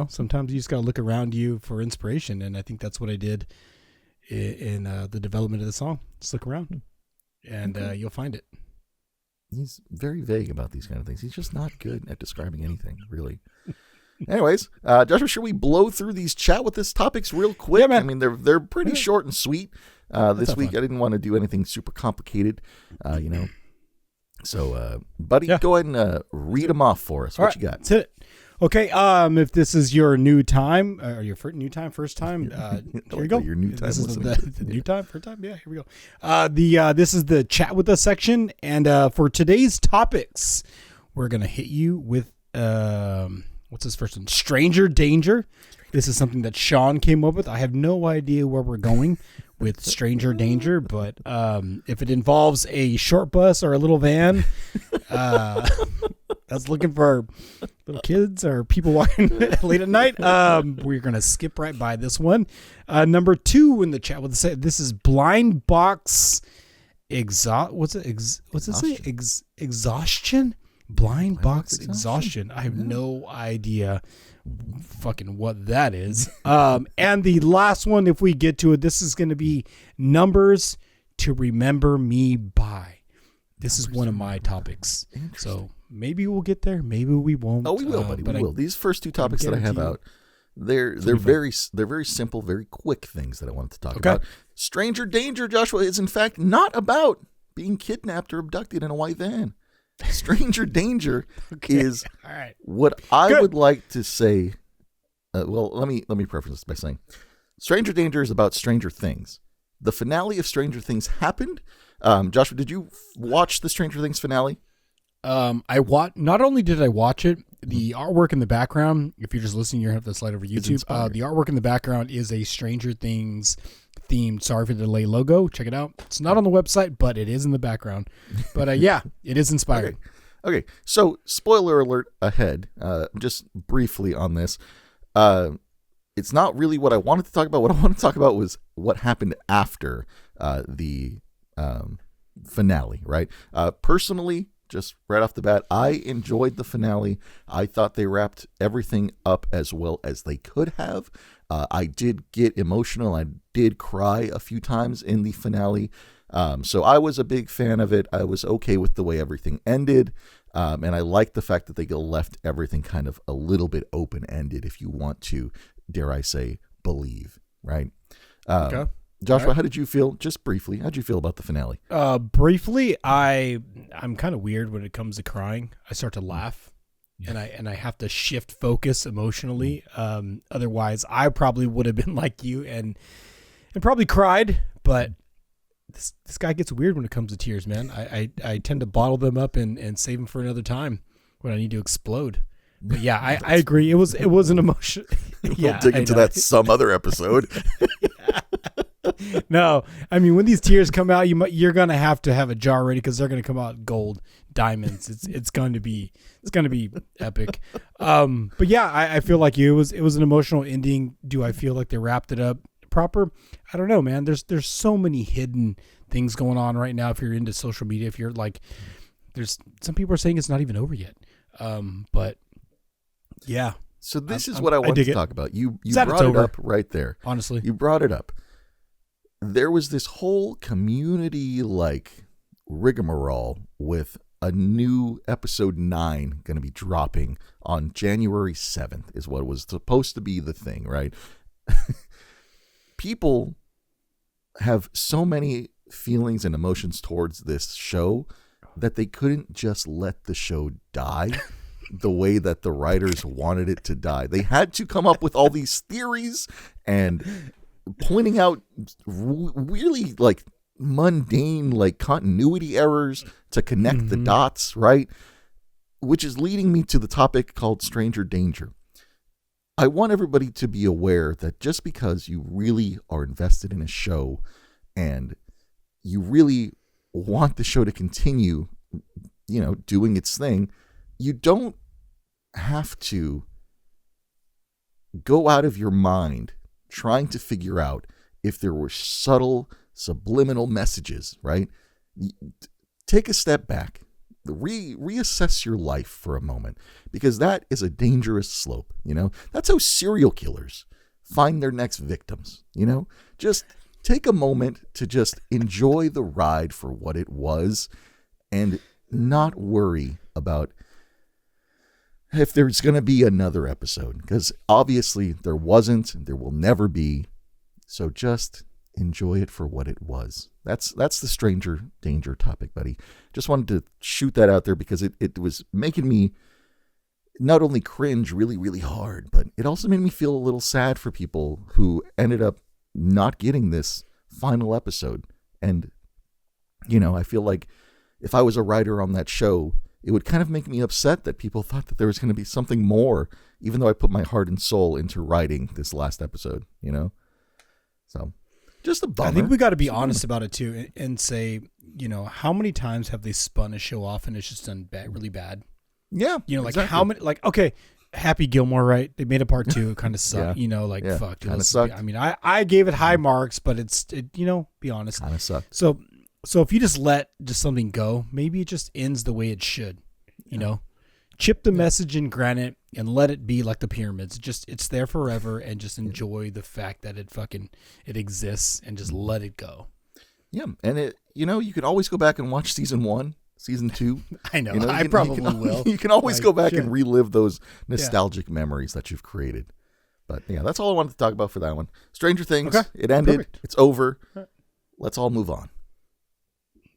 sometimes you just got to look around you for inspiration. And I think that's what I did in the development of the song. Just look around and you'll find it. He's very vague about these kind of things. He's just not good at describing anything, really. Anyways, Joshua, should we blow through these chat with this topics real quick? Yeah, man. I mean, they're pretty short and sweet. This week, I didn't want to do anything super complicated, So, buddy, go ahead and read them off for us. What you got? That's it. Okay, if this is your new time, or your first time, here you go. Your new time. This is the new time, first time. Yeah, here we go. This is the chat with us section, and for today's topics, we're gonna hit you with what's this first one? Stranger Danger. This is something that Sean came up with. I have no idea where we're going with Stranger Danger, but if it involves a short bus or a little van, that's looking for little kids or people walking late at night, we're going to skip right by this one. Number 2 in the chat, this is Blind Box Exhaustion? Blind Box Exhaustion. I have no idea fucking what that is. And the last one, if we get to it, this is going to be Numbers to Remember Me By. This is one of my topics. So maybe we'll get there. Maybe we won't. Oh, we will, buddy. We will. These first 2 topics that I have out, they're very simple, very quick things that I wanted to talk about. Stranger Danger, Joshua, is in fact not about being kidnapped or abducted in a white van. Stranger Danger is what I would like to say. Let me preface this by saying, Stranger Danger is about Stranger Things. The finale of Stranger Things happened. Joshua, did you watch the Stranger Things finale? Not only did I watch it, the artwork in the background, if you're just listening, you're going to have to slide over YouTube. The artwork in the background is a Stranger Things themed Sorry for the Delay logo. Check it out. It's not on the website, but it is in the background. But yeah, it is inspired. Okay. So spoiler alert ahead, just briefly on this. It's not really what I wanted to talk about. What I want to talk about was what happened after the finale, right? Personally, just right off the bat, I enjoyed the finale. I thought they wrapped everything up as well as they could have. I did get emotional. I did cry a few times in the finale. So I was a big fan of it. I was okay with the way everything ended. And I like the fact that they left everything kind of a little bit open-ended if you want to, dare I say, believe, right? Okay. Joshua, how did you feel? Just briefly, how did you feel about the finale? Briefly, I'm kind of weird when it comes to crying. I start to laugh, and I have to shift focus emotionally. Otherwise, I probably would have been like you and probably cried. But this guy gets weird when it comes to tears, man. I tend to bottle them up and save them for another time when I need to explode. But yeah, I agree. It was an emotion. We'll dig into that some other episode. No, I mean, when these tears come out, you're gonna have to have a jar ready because they're gonna come out gold, diamonds. It's going to be epic. But yeah, I feel like it was an emotional ending. Do I feel like they wrapped it up proper? I don't know, man. There's so many hidden things going on right now. If you're into social media, if you're like, there's some people are saying it's not even over yet. But yeah, So this is what I want to talk about. You brought it up right there. Honestly. You brought it up. There was this whole community like rigmarole with a new episode 9 going to be dropping on January 7th is what was supposed to be the thing, right? People have so many feelings and emotions towards this show that they couldn't just let the show die the way that the writers wanted it to die. They had to come up with all these theories and pointing out really like mundane like continuity errors to connect the dots, right? Which is leading me to the topic called Stranger Danger. I want everybody to be aware that just because you really are invested in a show and you really want the show to continue, you know, doing its thing, you don't have to go out of your mind trying to figure out if there were subtle subliminal messages, right? Take a step back, reassess your life for a moment, because that is a dangerous slope. You know, that's how serial killers find their next victims. You know, just take a moment to just enjoy the ride for what it was and not worry about if there's going to be another episode, because obviously there wasn't, there will never be. So just enjoy it for what it was. That's the Stranger Danger topic, buddy. Just wanted to shoot that out there because it was making me not only cringe really, really hard, but it also made me feel a little sad for people who ended up not getting this final episode. And, you know, I feel like if I was a writer on that show, it would kind of make me upset that people thought that there was going to be something more, even though I put my heart and soul into writing this last episode, you know? So, just a bummer. I think we got to be honest about it too and say, you know, how many times have they spun a show off and it's just done really bad? Yeah. You know, like how many, like, okay, Happy Gilmore, right? They made a part 2. It kind of sucked, Yeah. you know, like, fuck. Kind of sucked. I mean, I gave it high marks, but you know, be honest. Kind of sucked. So if you just let something go, maybe it just ends the way it should, you know, chip the message in granite and let it be like the pyramids. It's there forever and just enjoy the fact that it exists and just let it go. Yeah. And you know, you can always go back and watch season 1, season 2. I know. You know, I probably will. You can always go back and relive those nostalgic memories that you've created. But yeah, that's all I wanted to talk about for that one. Stranger Things. Okay. It ended. Perfect. It's over. Let's all move on.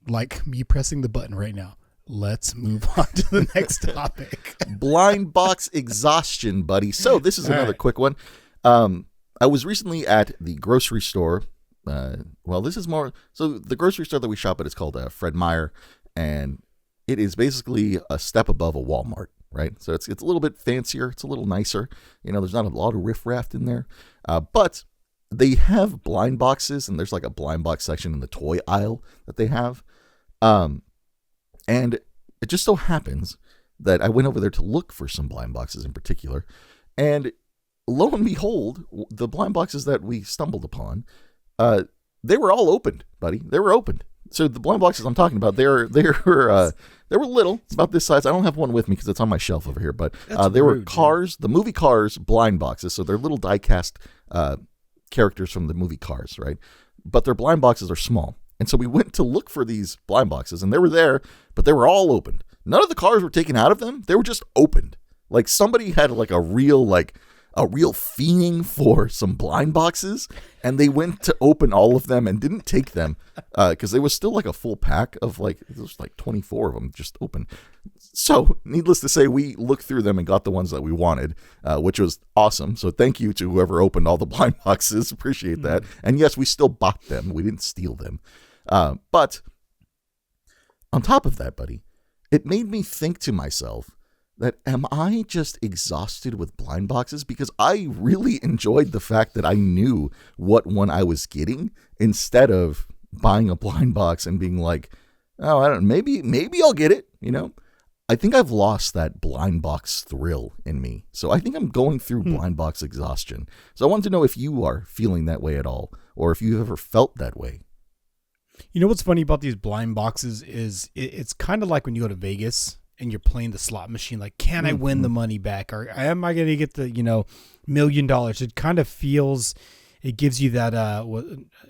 Like me pressing the button right now. Let's move on to the next topic. Blind box exhaustion, buddy. So this is another quick one. I was recently at the grocery store. This is more. So the grocery store that we shop at is called Fred Meyer, and it is basically a step above a Walmart, right? So it's a little bit fancier. It's a little nicer. You know, there's not a lot of riffraff in there, but they have blind boxes, and there's like a blind box section in the toy aisle that they have. And it just so happens that I went over there to look for some blind boxes in particular. And lo and behold, the blind boxes that we stumbled upon, they were all opened, buddy. They were opened. So the blind boxes I'm talking about, they were little, about this size. I don't have one with me because it's on my shelf over here. But they were Cars, the movie Cars blind boxes. So they're little die-cast characters from the movie Cars, right? But their blind boxes are small. And so we went to look for these blind boxes, and they were there, but they were all opened. None of the cars were taken out of them. They were just opened. Like somebody had like a real fiending for some blind boxes, and they went to open all of them and didn't take them because there was still like a full pack of there was like 24 of them just open. So needless to say, we looked through them and got the ones that we wanted, which was awesome. So thank you to whoever opened all the blind boxes. Appreciate that. And yes, we still bought them. We didn't steal them. But on top of that, buddy, it made me think to myself that am I just exhausted with blind boxes? Because I really enjoyed the fact that I knew what one I was getting instead of buying a blind box and being like, oh, I don't know, maybe I'll get it. You know, I think I've lost that blind box thrill in me. So I think I'm going through blind box exhaustion. So I wanted to know if you are feeling that way at all, or if you've ever felt that way. You know what's funny about these blind boxes is it's kind of like when you go to Vegas and you're playing the slot machine, like, can I win the money back, or am I going to get the, $1 million? It kind of feels, it gives you that, what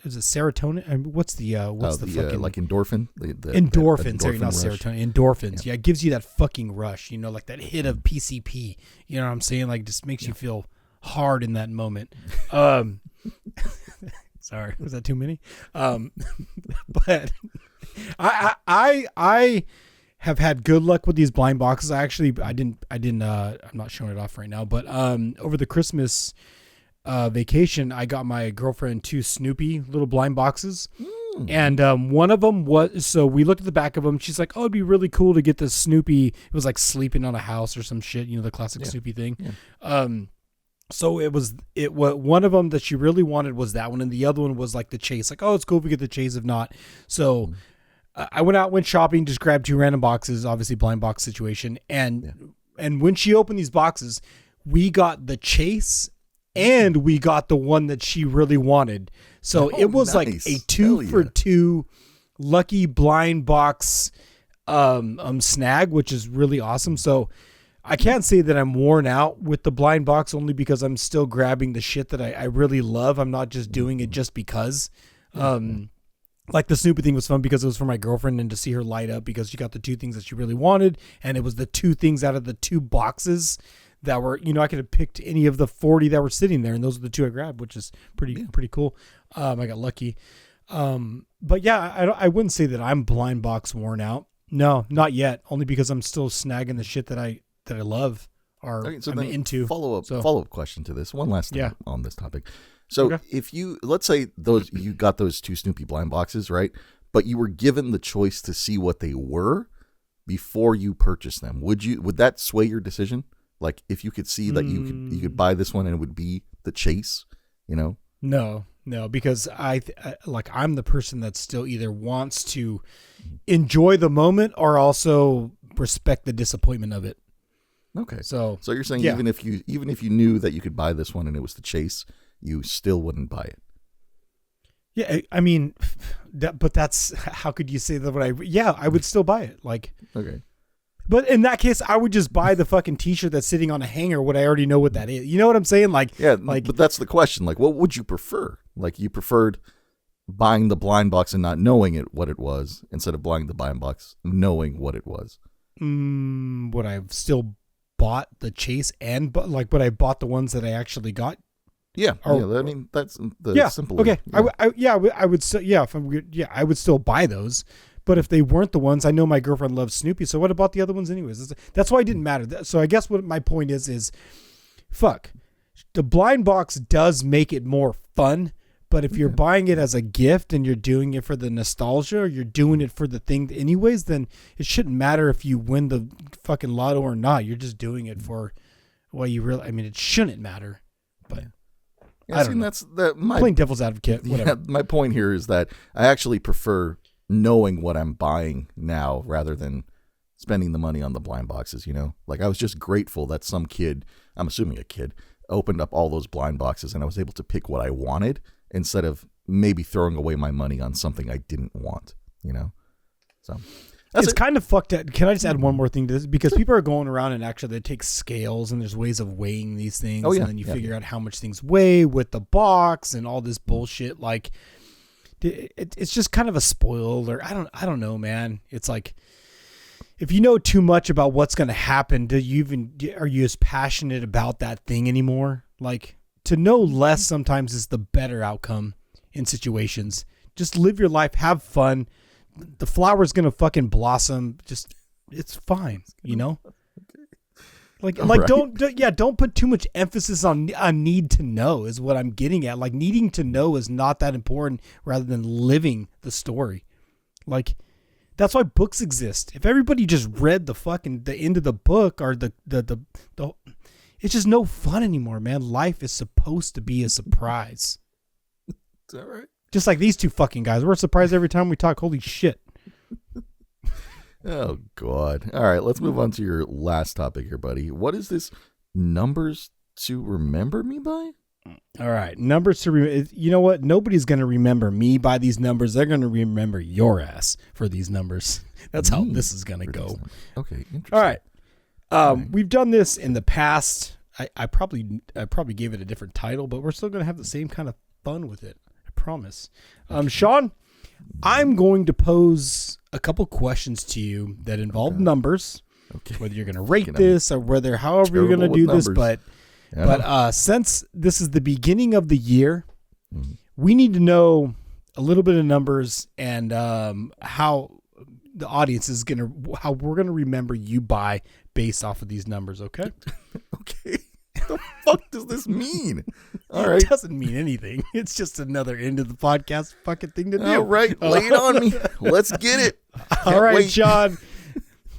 is it, serotonin? I mean, what's the fucking, like endorphin? Endorphins, sorry, not rush. serotonin, endorphins. Yeah. It gives you that fucking rush, like that hit of PCP, you know what I'm saying? Like, just makes you feel hard in that moment. Sorry, was that too many? But I have had good luck with these blind boxes. I didn't, I'm not showing it off right now, but, over the Christmas, vacation, I got my girlfriend 2 Snoopy little blind boxes. And, one of them was, so we looked at the back of them. She's like, oh, it'd be really cool to get the Snoopy. It was like sleeping on a house or some shit, the classic Snoopy thing. Yeah. So one of them that she really wanted was that one. And the other one was like the chase, like, oh, it's cool if we get the chase. If not, so I went shopping, just grabbed 2 random boxes, obviously blind box situation. And when she opened these boxes, we got the chase and we got the one that she really wanted. So it was like a 2 for 2 lucky blind box, snag, which is really awesome. So I can't say that I'm worn out with the blind box, only because I'm still grabbing the shit that I really love. I'm not just doing it just because, like the Snoopy thing was fun because it was for my girlfriend and to see her light up because she got the 2 things that she really wanted. And it was the 2 things out of the 2 boxes that were, I could have picked any of the 40 that were sitting there. And those are the 2 I grabbed, which is pretty cool. I got lucky. But yeah, I wouldn't say that I'm blind box worn out. No, not yet. Only because I'm still snagging the shit that I love or I'm into. Follow up question to this. One last thing on this topic. So if let's say you got those 2 Snoopy blind boxes, right? But you were given the choice to see what they were before you purchased them. Would that sway your decision? Like if you could see that you could buy this one and it would be the chase, No, because I'm the person that still either wants to enjoy the moment or also respect the disappointment of it. Okay. So you're saying even if you knew that you could buy this one and it was the chase, you still wouldn't buy it. Yeah, I mean, but that's, how could you say that? I would still buy it. Like, okay. But in that case, I would just buy the fucking t-shirt that's sitting on a hanger. Would I already know what that is? You know what I'm saying? Like, but that's the question. Like, what would you prefer? Like, you preferred buying the blind box and not knowing what it was instead of buying the blind box knowing what it was. Would I have still bought the chase would I bought the ones that I actually got? Yeah. I mean, that's the simple. Okay. Yeah. I would still, I would still buy those. But if they weren't the ones, I know my girlfriend loves Snoopy. So what about the other ones anyways? That's why it didn't matter. So I guess what my point is fuck. The blind box does make it more fun. But if you're buying it as a gift and you're doing it for the nostalgia or you're doing it for the thing anyways, then it shouldn't matter if you win the fucking lotto or not. You're just doing it for what you really, it shouldn't matter. But I don't know. That's playing devil's advocate. Whatever. Yeah, my point here is that I actually prefer knowing what I'm buying now rather than spending the money on the blind boxes, Like I was just grateful that some kid, I'm assuming a kid, opened up all those blind boxes and I was able to pick what I wanted instead of maybe throwing away my money on something I didn't want, So it's kind of fucked up. Can I just add one more thing to this? Because people are going around and actually they take scales and there's ways of weighing these things. And then you figure out how much things weigh with the box and all this bullshit. Like, it's just kind of a spoiler. I don't know, man. It's like, if you know too much about what's going to happen, are you as passionate about that thing anymore? Like, to know less sometimes is the better outcome in situations. Just live your life, have fun. The flower's going to fucking blossom. Just, it's fine, Like, right. Don't put too much emphasis on need to know is what I'm getting at. Like, needing to know is not that important rather than living the story. Like, that's why books exist. If everybody just read the end of the book or the it's just no fun anymore, man. Life is supposed to be a surprise. Is that right? Just like these 2 fucking guys. We're surprised every time we talk. Holy shit. Oh, God. All right, let's move on to your last topic here, buddy. What is this numbers to remember me by? All right. Numbers to you know what? Nobody's going to remember me by these numbers. They're going to remember your ass for these numbers. That's how this is going to go. Okay. Interesting. All right. We've done this in the past. I probably gave it a different title, but we're still going to have the same kind of fun with it. I promise. Sean, I'm going to pose a couple questions to you that involve numbers. Okay. Whether you're going to rate this or however you're going to do this, but since this is the beginning of the year, we need to know a little bit of numbers and how the audience is how we're gonna remember you based off of these numbers. Okay. Okay. What the fuck does this mean? All right. It doesn't mean anything. It's just another end of the podcast fucking thing to do. All right. Lay it on me. Let's get it. All right, Sean.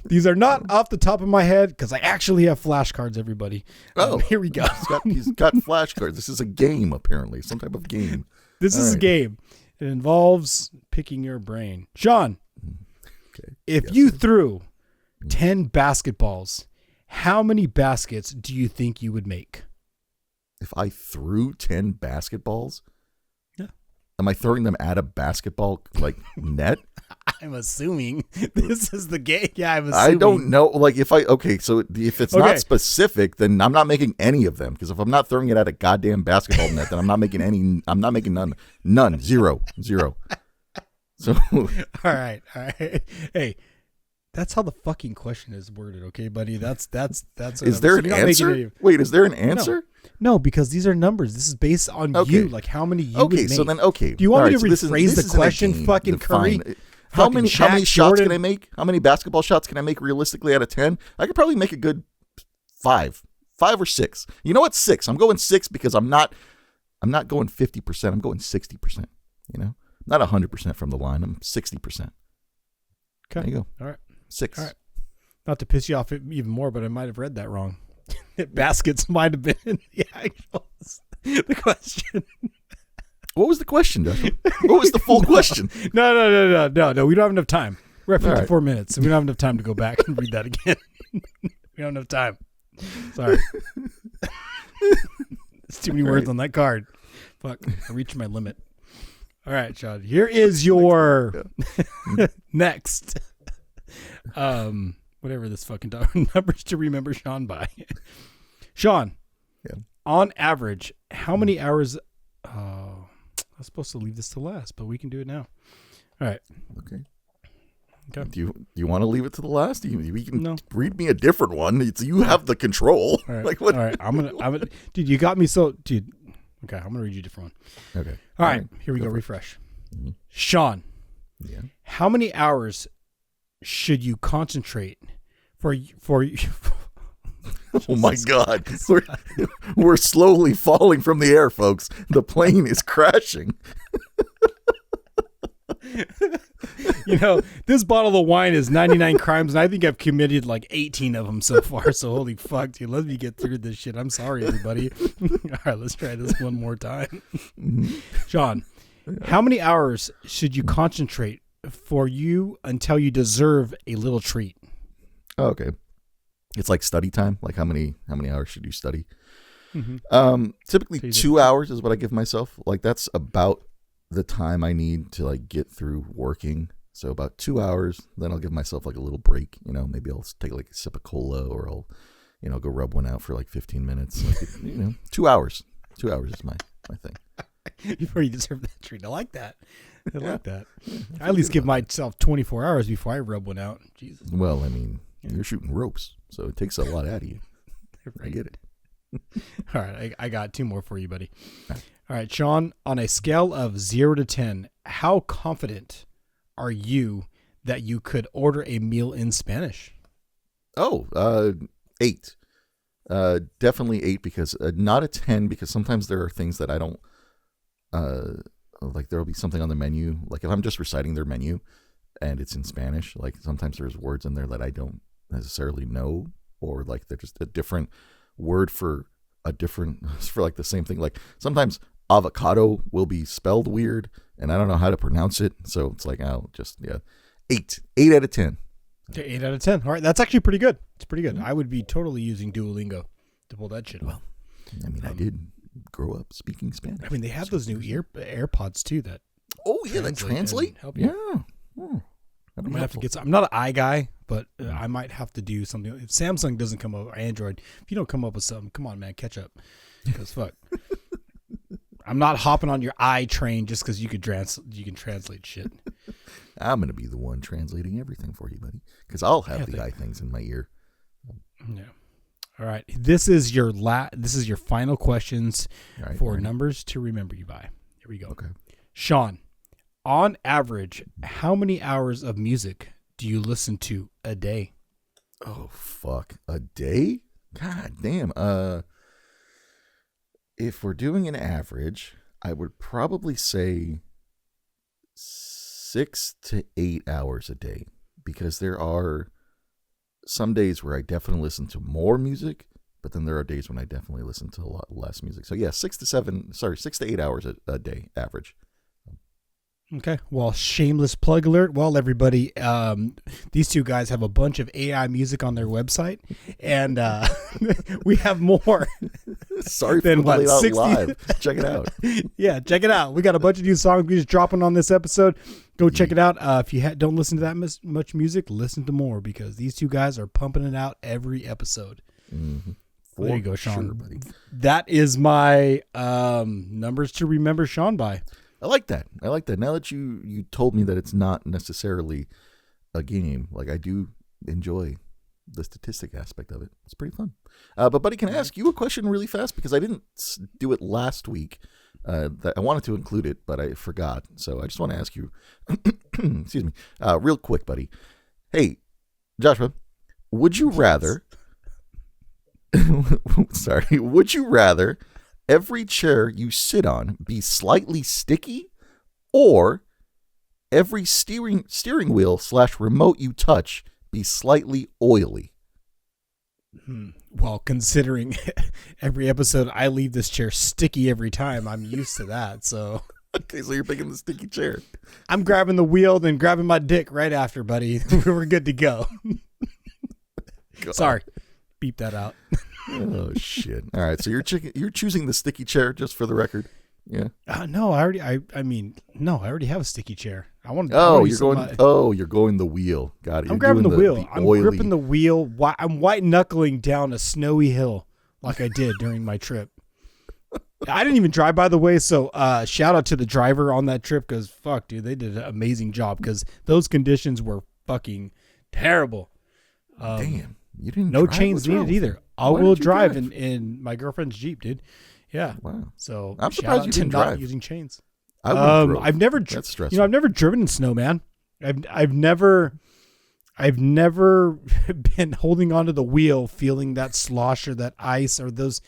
These are not off the top of my head because I actually have flashcards, everybody. Here we go. He's got flashcards. This is a game, apparently. Some type of game. This is a game. It involves picking your brain. Sean, if you threw 10 basketballs, how many baskets do you think you would make? If I threw 10 basketballs? Yeah. Am I throwing them at a basketball net? I'm assuming this is the game. Yeah, I'm assuming. I don't know. So if it's not specific, then I'm not making any of them. Because if I'm not throwing it at a goddamn basketball net, then I'm not making any. I'm not making none. None. Zero. So. All right. Hey, that's how the fucking question is worded. Okay, buddy. That's. Is there an answer? Wait, is there an answer? No, because these are numbers. This is based on you. Like how many you would make. So then, okay. Do you want me to rephrase the question, fucking Curry? How many shots can I make? How many basketball shots can I make realistically out of 10? I could probably make a good 5 or 6. You know what? 6. I'm going 6 because I'm not going 50%. I'm going 60%. You know, not 100% from the line. I'm 60%. Okay. There you go. All right. 6. All right. Not to piss you off even more, but I might have read that wrong. Baskets might have been the question. What was the question, Joshua? What was the full question? No. We don't have enough time. We're at 54 minutes, and we don't have enough time to go back and read that again. We don't have enough time. Sorry. There's too many words on that card. Fuck, I reached my limit. All right, Sean. Here is your next. Whatever this fucking numbers to remember Sean by. Sean, on average, how many hours... I was supposed to leave this to last, but we can do it now. All right. Okay. Do you want to leave it to the last? We can read me a different one. You have the control. All right. All right. I'm gonna. Dude, you got me so. Dude. Okay. I'm gonna read you a different one. Okay. All right. Here we go. Refresh. Mm-hmm. Sean. Yeah. How many hours should you concentrate for? Oh my God. We're slowly falling from the air, folks. The plane is crashing. You know, this bottle of wine is 99 crimes, and I think I've committed like 18 of them so far. So holy fuck, dude. Let me get through this shit. I'm sorry, everybody. All right, let's try this one more time. Sean, how many hours should you concentrate for you until you deserve a little treat? Oh, okay. It's like study time. Like how many hours should you study? Mm-hmm. Typically 2 hours is what I give myself. Like that's about the time I need to like get through working. So about 2 hours, then I'll give myself like a little break. You know, maybe I'll take like a sip of cola, or I'll, go rub one out for like 15 minutes. Like, 2 hours. 2 hours is my thing. Before you deserve that treat. I like that. I like that. I at least give myself 24 hours before I rub one out. Jesus. Well, I mean, you're shooting ropes, so it takes a lot out of you. I get it. All right, I got 2 more for you, buddy. All right, Sean, on a scale of 0 to 10, how confident are you that you could order a meal in Spanish? Oh, 8. Definitely 8, because not a 10, because sometimes there are things that I don't, like there'll be something on the menu. Like if I'm just reciting their menu and it's in Spanish, like sometimes there's words in there that I don't necessarily know, or like they're just a different word for like the same thing. Like sometimes avocado will be spelled weird and I don't know how to pronounce it, so it's like I'll just 8 out of 10. Okay, 8 out of 10. All right, that's actually pretty good. It's pretty good. I would be totally using Duolingo to pull that shit off. Well, I mean, I did grow up speaking Spanish. I mean, they have those new AirPods too that. Oh yeah, that translate. Help you. Yeah. Oh, I might have to get some. I'm not an i guy, but I might have to do something. If Samsung doesn't come up, or Android, if you don't come up with something, come on, man, catch up. Because fuck, I'm not hopping on your i train just because you can translate shit. I'm gonna be the one translating everything for you, buddy, because I'll have the i things in my ear. Yeah. All right. This is your final questions for numbers to remember you by. Here we go. Okay. Sean, on average, how many hours of music do you listen to a day? Oh fuck, a day? God damn. If we're doing an average, I would probably say 6 to 8 hours a day, because there are some days where I definitely listen to more music, but then there are days when I definitely listen to a lot less music. So yeah, 6 to 8 hours a day average. Okay. Well, shameless plug alert. Well, everybody, these two guys have a bunch of AI music on their website, and we have more. Sorry for the late 60 live. Check it out. Yeah, check it out. We got a bunch of new songs we just dropping on this episode. Go check it out. If you don't listen to that much music, listen to more, because these two guys are pumping it out every episode. Mm-hmm. There you go, Sean. Sure, buddy. That is my numbers to remember Sean by. I like that. Now that you told me that it's not necessarily a game, like, I do enjoy the statistic aspect of it. It's pretty fun. But buddy, can I ask you a question really fast? Because I didn't do it last week. That I wanted to include it, but I forgot. So I just want to ask you, excuse me, real quick, buddy. Hey, Joshua, would you rather, would you rather every chair you sit on be slightly sticky, or every steering wheel / remote you touch be slightly oily? Well, considering every episode I leave this chair sticky every time, I'm used to that. So okay, so you're picking the sticky chair. I'm grabbing the wheel, then grabbing my dick right after, buddy. We're good to go. Sorry, beep that out. Oh shit! All right, so you're choosing the sticky chair, just for the record. Yeah. No, I already have a sticky chair. You're going the wheel. Got it. I'm grabbing the wheel. I'm gripping the wheel. I'm white knuckling down a snowy hill like I did during my trip. I didn't even drive, by the way. So shout out to the driver on that trip, because fuck, dude, they did an amazing job, because those conditions were fucking terrible. Damn, you didn't. No chains needed either. All-wheel drive in my girlfriend's Jeep, dude. Yeah. Wow. So I'm surprised you didn't drive not using chains. I've never That's stressful. I've never driven in snow, man. I've never been holding onto the wheel, feeling that slosh or that ice or those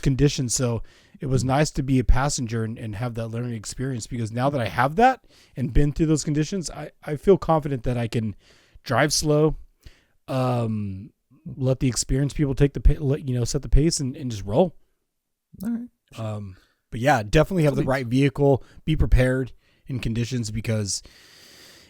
conditions. So it was nice to be a passenger and have that learning experience, because now that I have that and been through those conditions, I feel confident that I can drive slow, let the experienced people take set the pace and just roll. All right. But yeah, definitely have the right vehicle. Be prepared in conditions, because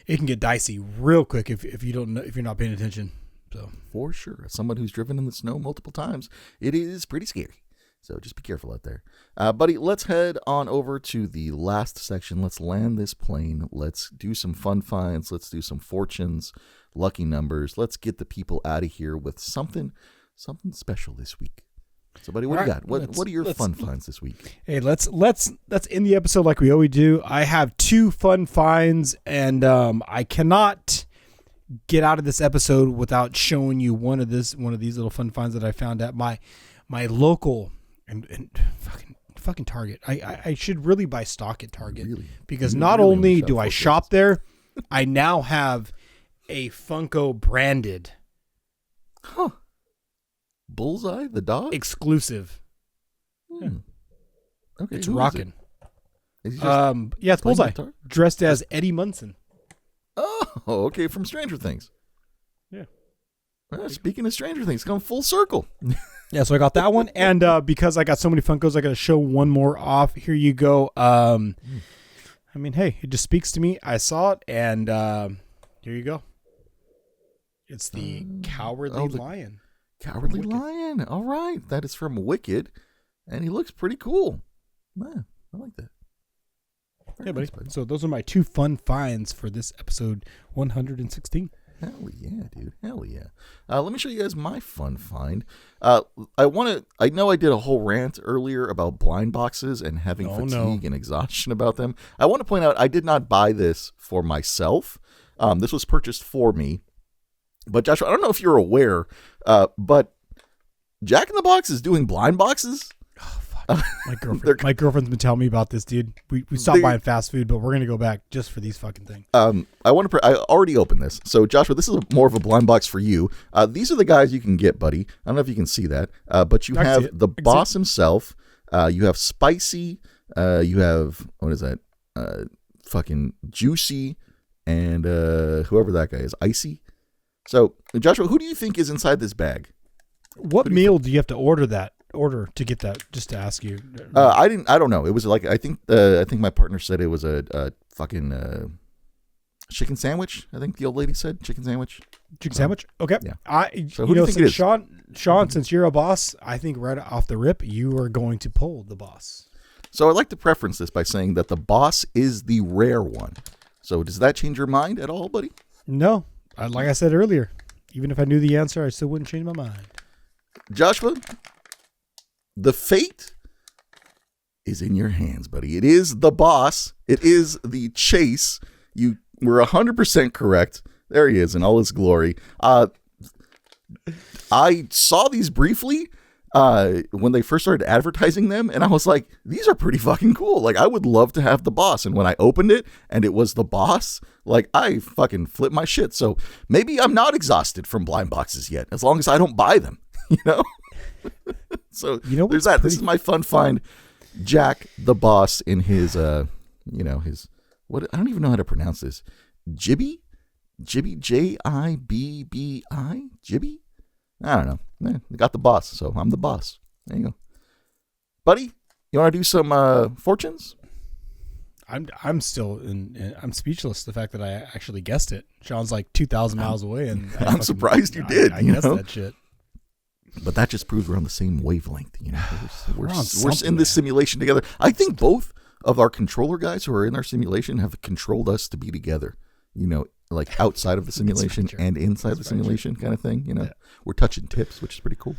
it can get dicey real quick if you're not paying attention. So for sure, as someone who's driven in the snow multiple times, it is pretty scary. So just be careful out there, buddy. Let's head on over to the last section. Let's land this plane. Let's do some fun finds. Let's do some fortunes, lucky numbers. Let's get the people out of here with something special this week. So, buddy, what do you got? What are your fun finds this week? Hey, let's end the episode like we always do. I have 2 fun finds, and I cannot get out of this episode without showing you one of these little fun finds that I found at my local and fucking Target. I should really buy stock at Target, because not only do I shop there, I now have a Funko branded. Huh. Bullseye, the dog? Exclusive. Yeah. Okay. It's rocking. Yeah, it's Bullseye. Dressed as Eddie Munson. Oh, okay, from Stranger Things. Yeah. Well, speaking of Stranger Things, come full circle. Yeah, so I got that one. And because I got so many Funkos, I got to show one more off. Here you go. I mean, hey, it just speaks to me. I saw it, and here you go. It's the Cowardly Lion. Cowardly Lion. All right. That is from Wicked. and he looks pretty cool. Man, I like that. Yeah, buddy. So those are my 2 fun finds for this episode 116. Hell yeah, dude. Hell yeah. Let me show you guys my fun find. I know I did a whole rant earlier about blind boxes and having fatigue and exhaustion about them. I want to point out I did not buy this for myself. This was purchased for me. But Joshua, I don't know if you're aware, but Jack in the Box is doing blind boxes. Oh, fuck. My girlfriend's been telling me about this, dude. We stopped buying fast food, but we're going to go back just for these fucking things. I already opened this. So Joshua, this is more of a blind box for you. These are the guys you can get, buddy. I don't know if you can see that, but you have the boss himself. You have Spicy. You have, what is that? Fucking Juicy. And whoever that guy is, Icy. So Joshua, who do you think is inside this bag? What meal do you have to order to get that? Just to ask you. I don't know. It was like I think my partner said it was a fucking chicken sandwich. I think the old lady said chicken sandwich. Chicken sandwich. Okay. Yeah. So who do you think it is? Sean, since you're a boss, I think right off the rip you are going to pull the boss. So I'd like to preference this by saying that the boss is the rare one. So does that change your mind at all, buddy? No. Like I said earlier, even if I knew the answer, I still wouldn't change my mind. Joshua, the fate is in your hands, buddy. It is the boss. It is the chase. You were 100% correct. There he is in all his glory. I saw these briefly when they first started advertising them, and I was like, these are pretty fucking cool. Like, I would love to have the boss. And when I opened it and it was the boss, like, I fucking flipped my shit. So maybe I'm not exhausted from blind boxes yet, as long as I don't buy them, you know? So there's that. This is my fun find. Jack the boss in his, his, what, I don't even know how to pronounce this. Jibby, Jibbi, Jibby? I don't know. I got the boss, so I'm the boss. There you go. Buddy, you want to do some fortunes? I'm still I'm speechless. The fact that I actually guessed it. Sean's like 2,000 miles away, and I'm surprised you did. I guessed that shit. But that just proves we're on the same wavelength. You know, we're in this simulation together. I think both of our controller guys who are in our simulation have controlled us to be together. You know, like outside of the simulation and inside the simulation kind of thing. You know, we're touching tips, which is pretty cool.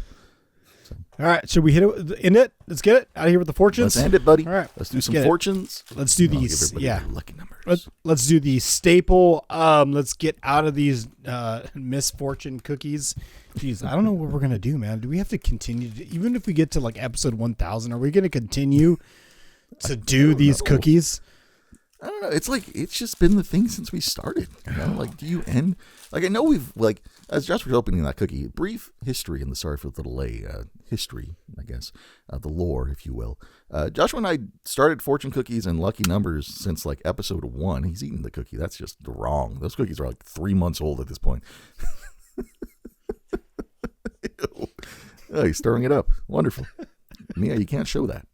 So. All right, should we hit it? End it? Let's get it out of here with the fortunes. Let's end it, buddy. All right, let's do some fortunes. Let's do these. Yeah, lucky numbers. Let's do the staple. Let's get out of these misfortune cookies. Jeez, I don't know what we're gonna do, man. Do we have to continue? Even if we get to like episode 1000, are we gonna continue to do these cookies? I don't know. It's like, it's just been the thing since we started. You know? Like, do you end? Like, I know we've, like, as Josh was opening that cookie, brief history in the Sorry for the Delay history, I guess, the lore, if you will. Joshua and I started fortune cookies and lucky numbers since, like, episode 1. He's eating the cookie. That's just wrong. Those cookies are, like, 3 months old at this point. Oh, he's stirring it up. Wonderful. Mia, you can't show that.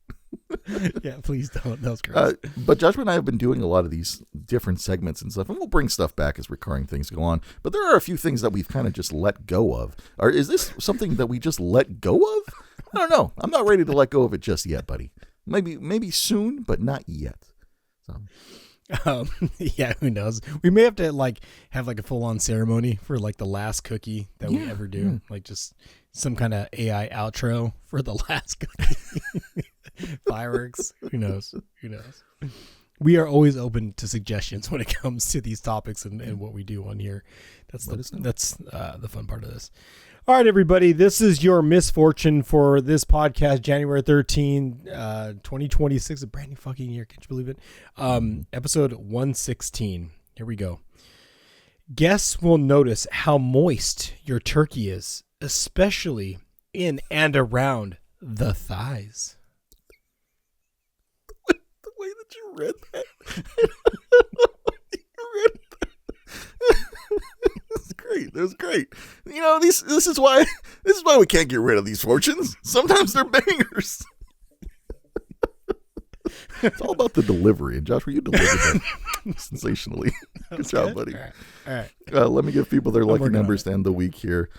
Yeah, please don't. That was gross. But Joshua and I have been doing a lot of these different segments and stuff, and we'll bring stuff back as recurring things go on. But there are a few things that we've kind of just let go of. Or is this something that we just let go of? I don't know. I'm not ready to let go of it just yet, buddy. Maybe soon, but not yet. So. Yeah, who knows? We may have to have a full-on ceremony for the last cookie that we ever do. Like just some kind of AI outro for the last cookie. Fireworks. Who knows? We are always open to suggestions when it comes to these topics and what we do on here. That's the fun part of this. All right, everybody. This is your misfortune for this podcast, January 13, 2026, a brand new fucking year. Can't you believe it? Episode 116. Here we go. Guests will notice how moist your turkey is, especially in and around the thighs. The way that you read that. That was great. You know, this is why we can't get rid of these fortunes. Sometimes they're bangers. It's all about the delivery, and Joshua, you delivered that sensationally. Good job, buddy. All right. Let me give people their lucky numbers to end the week here.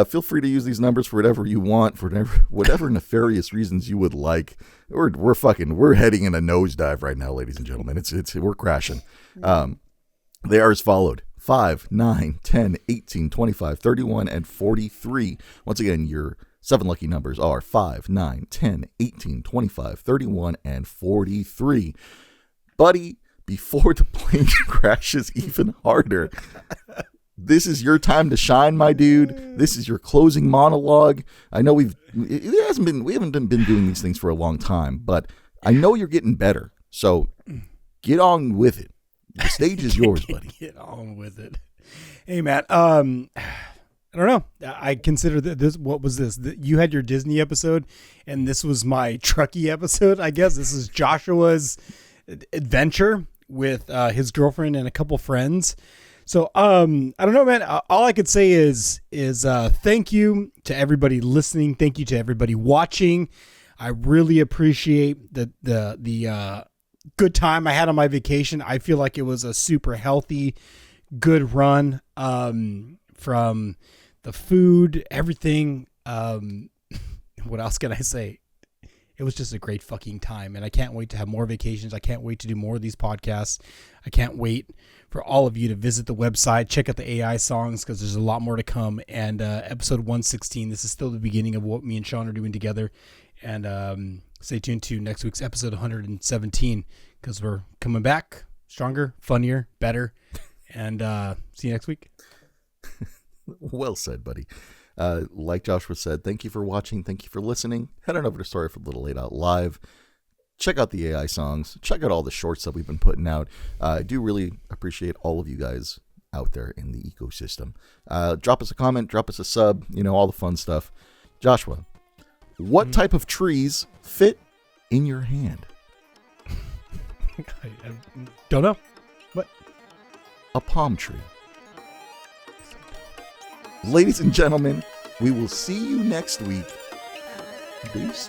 Feel free to use these numbers for whatever you want, for whatever nefarious reasons you would like. We're heading in a nosedive right now, ladies and gentlemen. We're crashing. They are as followed: 5, 9, 10, 18, 25, 31, and 43. Once again, your 7 lucky numbers are 5, 9, 10, 18, 25, 31, and 43. Buddy, before the plane crashes even harder, this is your time to shine, my dude. This is your closing monologue. I know we haven't been doing these things for a long time, but I know you're getting better. So get on with it. The stage is yours, buddy. Get on with it. Hey, Matt. I don't know. I consider this. What was this? You had your Disney episode, and this was my Truckee episode. I guess this is Joshua's adventure with his girlfriend and a couple friends. So I don't know, man. All I could say is thank you to everybody listening. Thank you to everybody watching. I really appreciate the good time I had on my vacation. I feel like it was a super healthy, good run. From the food, everything. What else can I say? It was just a great fucking time, and I can't wait to have more vacations. I can't wait to do more of these podcasts. I can't wait for all of you to visit the website, check out the AI songs, because there's a lot more to come. And episode 116, this is still the beginning of what me and Sean are doing together. And stay tuned to next week's episode 117, because we're coming back stronger, funnier, better. And see you next week. Well said, buddy. Like Joshua said, thank you for watching. Thank you for listening. Head on over to Sorry for the Little Late Out Live. Check out the AI songs. Check out all the shorts that we've been putting out. I do really appreciate all of you guys out there in the ecosystem. Drop us a comment. Drop us a sub. All the fun stuff. Joshua, what type of trees fit in your hand? I don't know. What? A palm tree. Ladies and gentlemen, we will see you next week. Peace.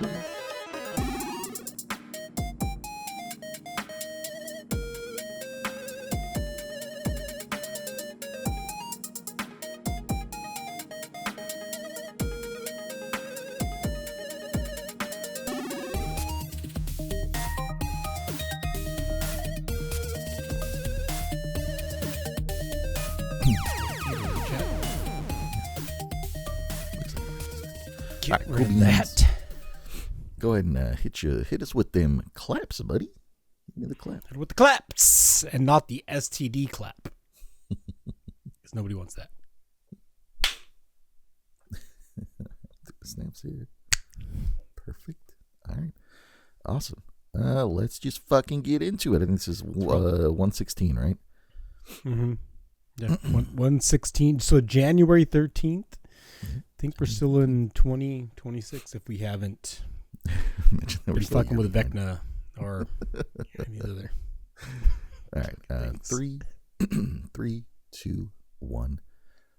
Get rid of that. Go ahead and hit us with them claps, buddy. Give me the clap. With the claps, and not the STD clap. Because nobody wants that. The snaps here. Perfect. All right. Awesome. Let's just fucking get into it. I think this is 116, right? Mm-hmm. Yeah, 116. So January 13th. I think we're still in 2026 if we haven't been fucking with Vecna or any other. All right. 3, 2, 1.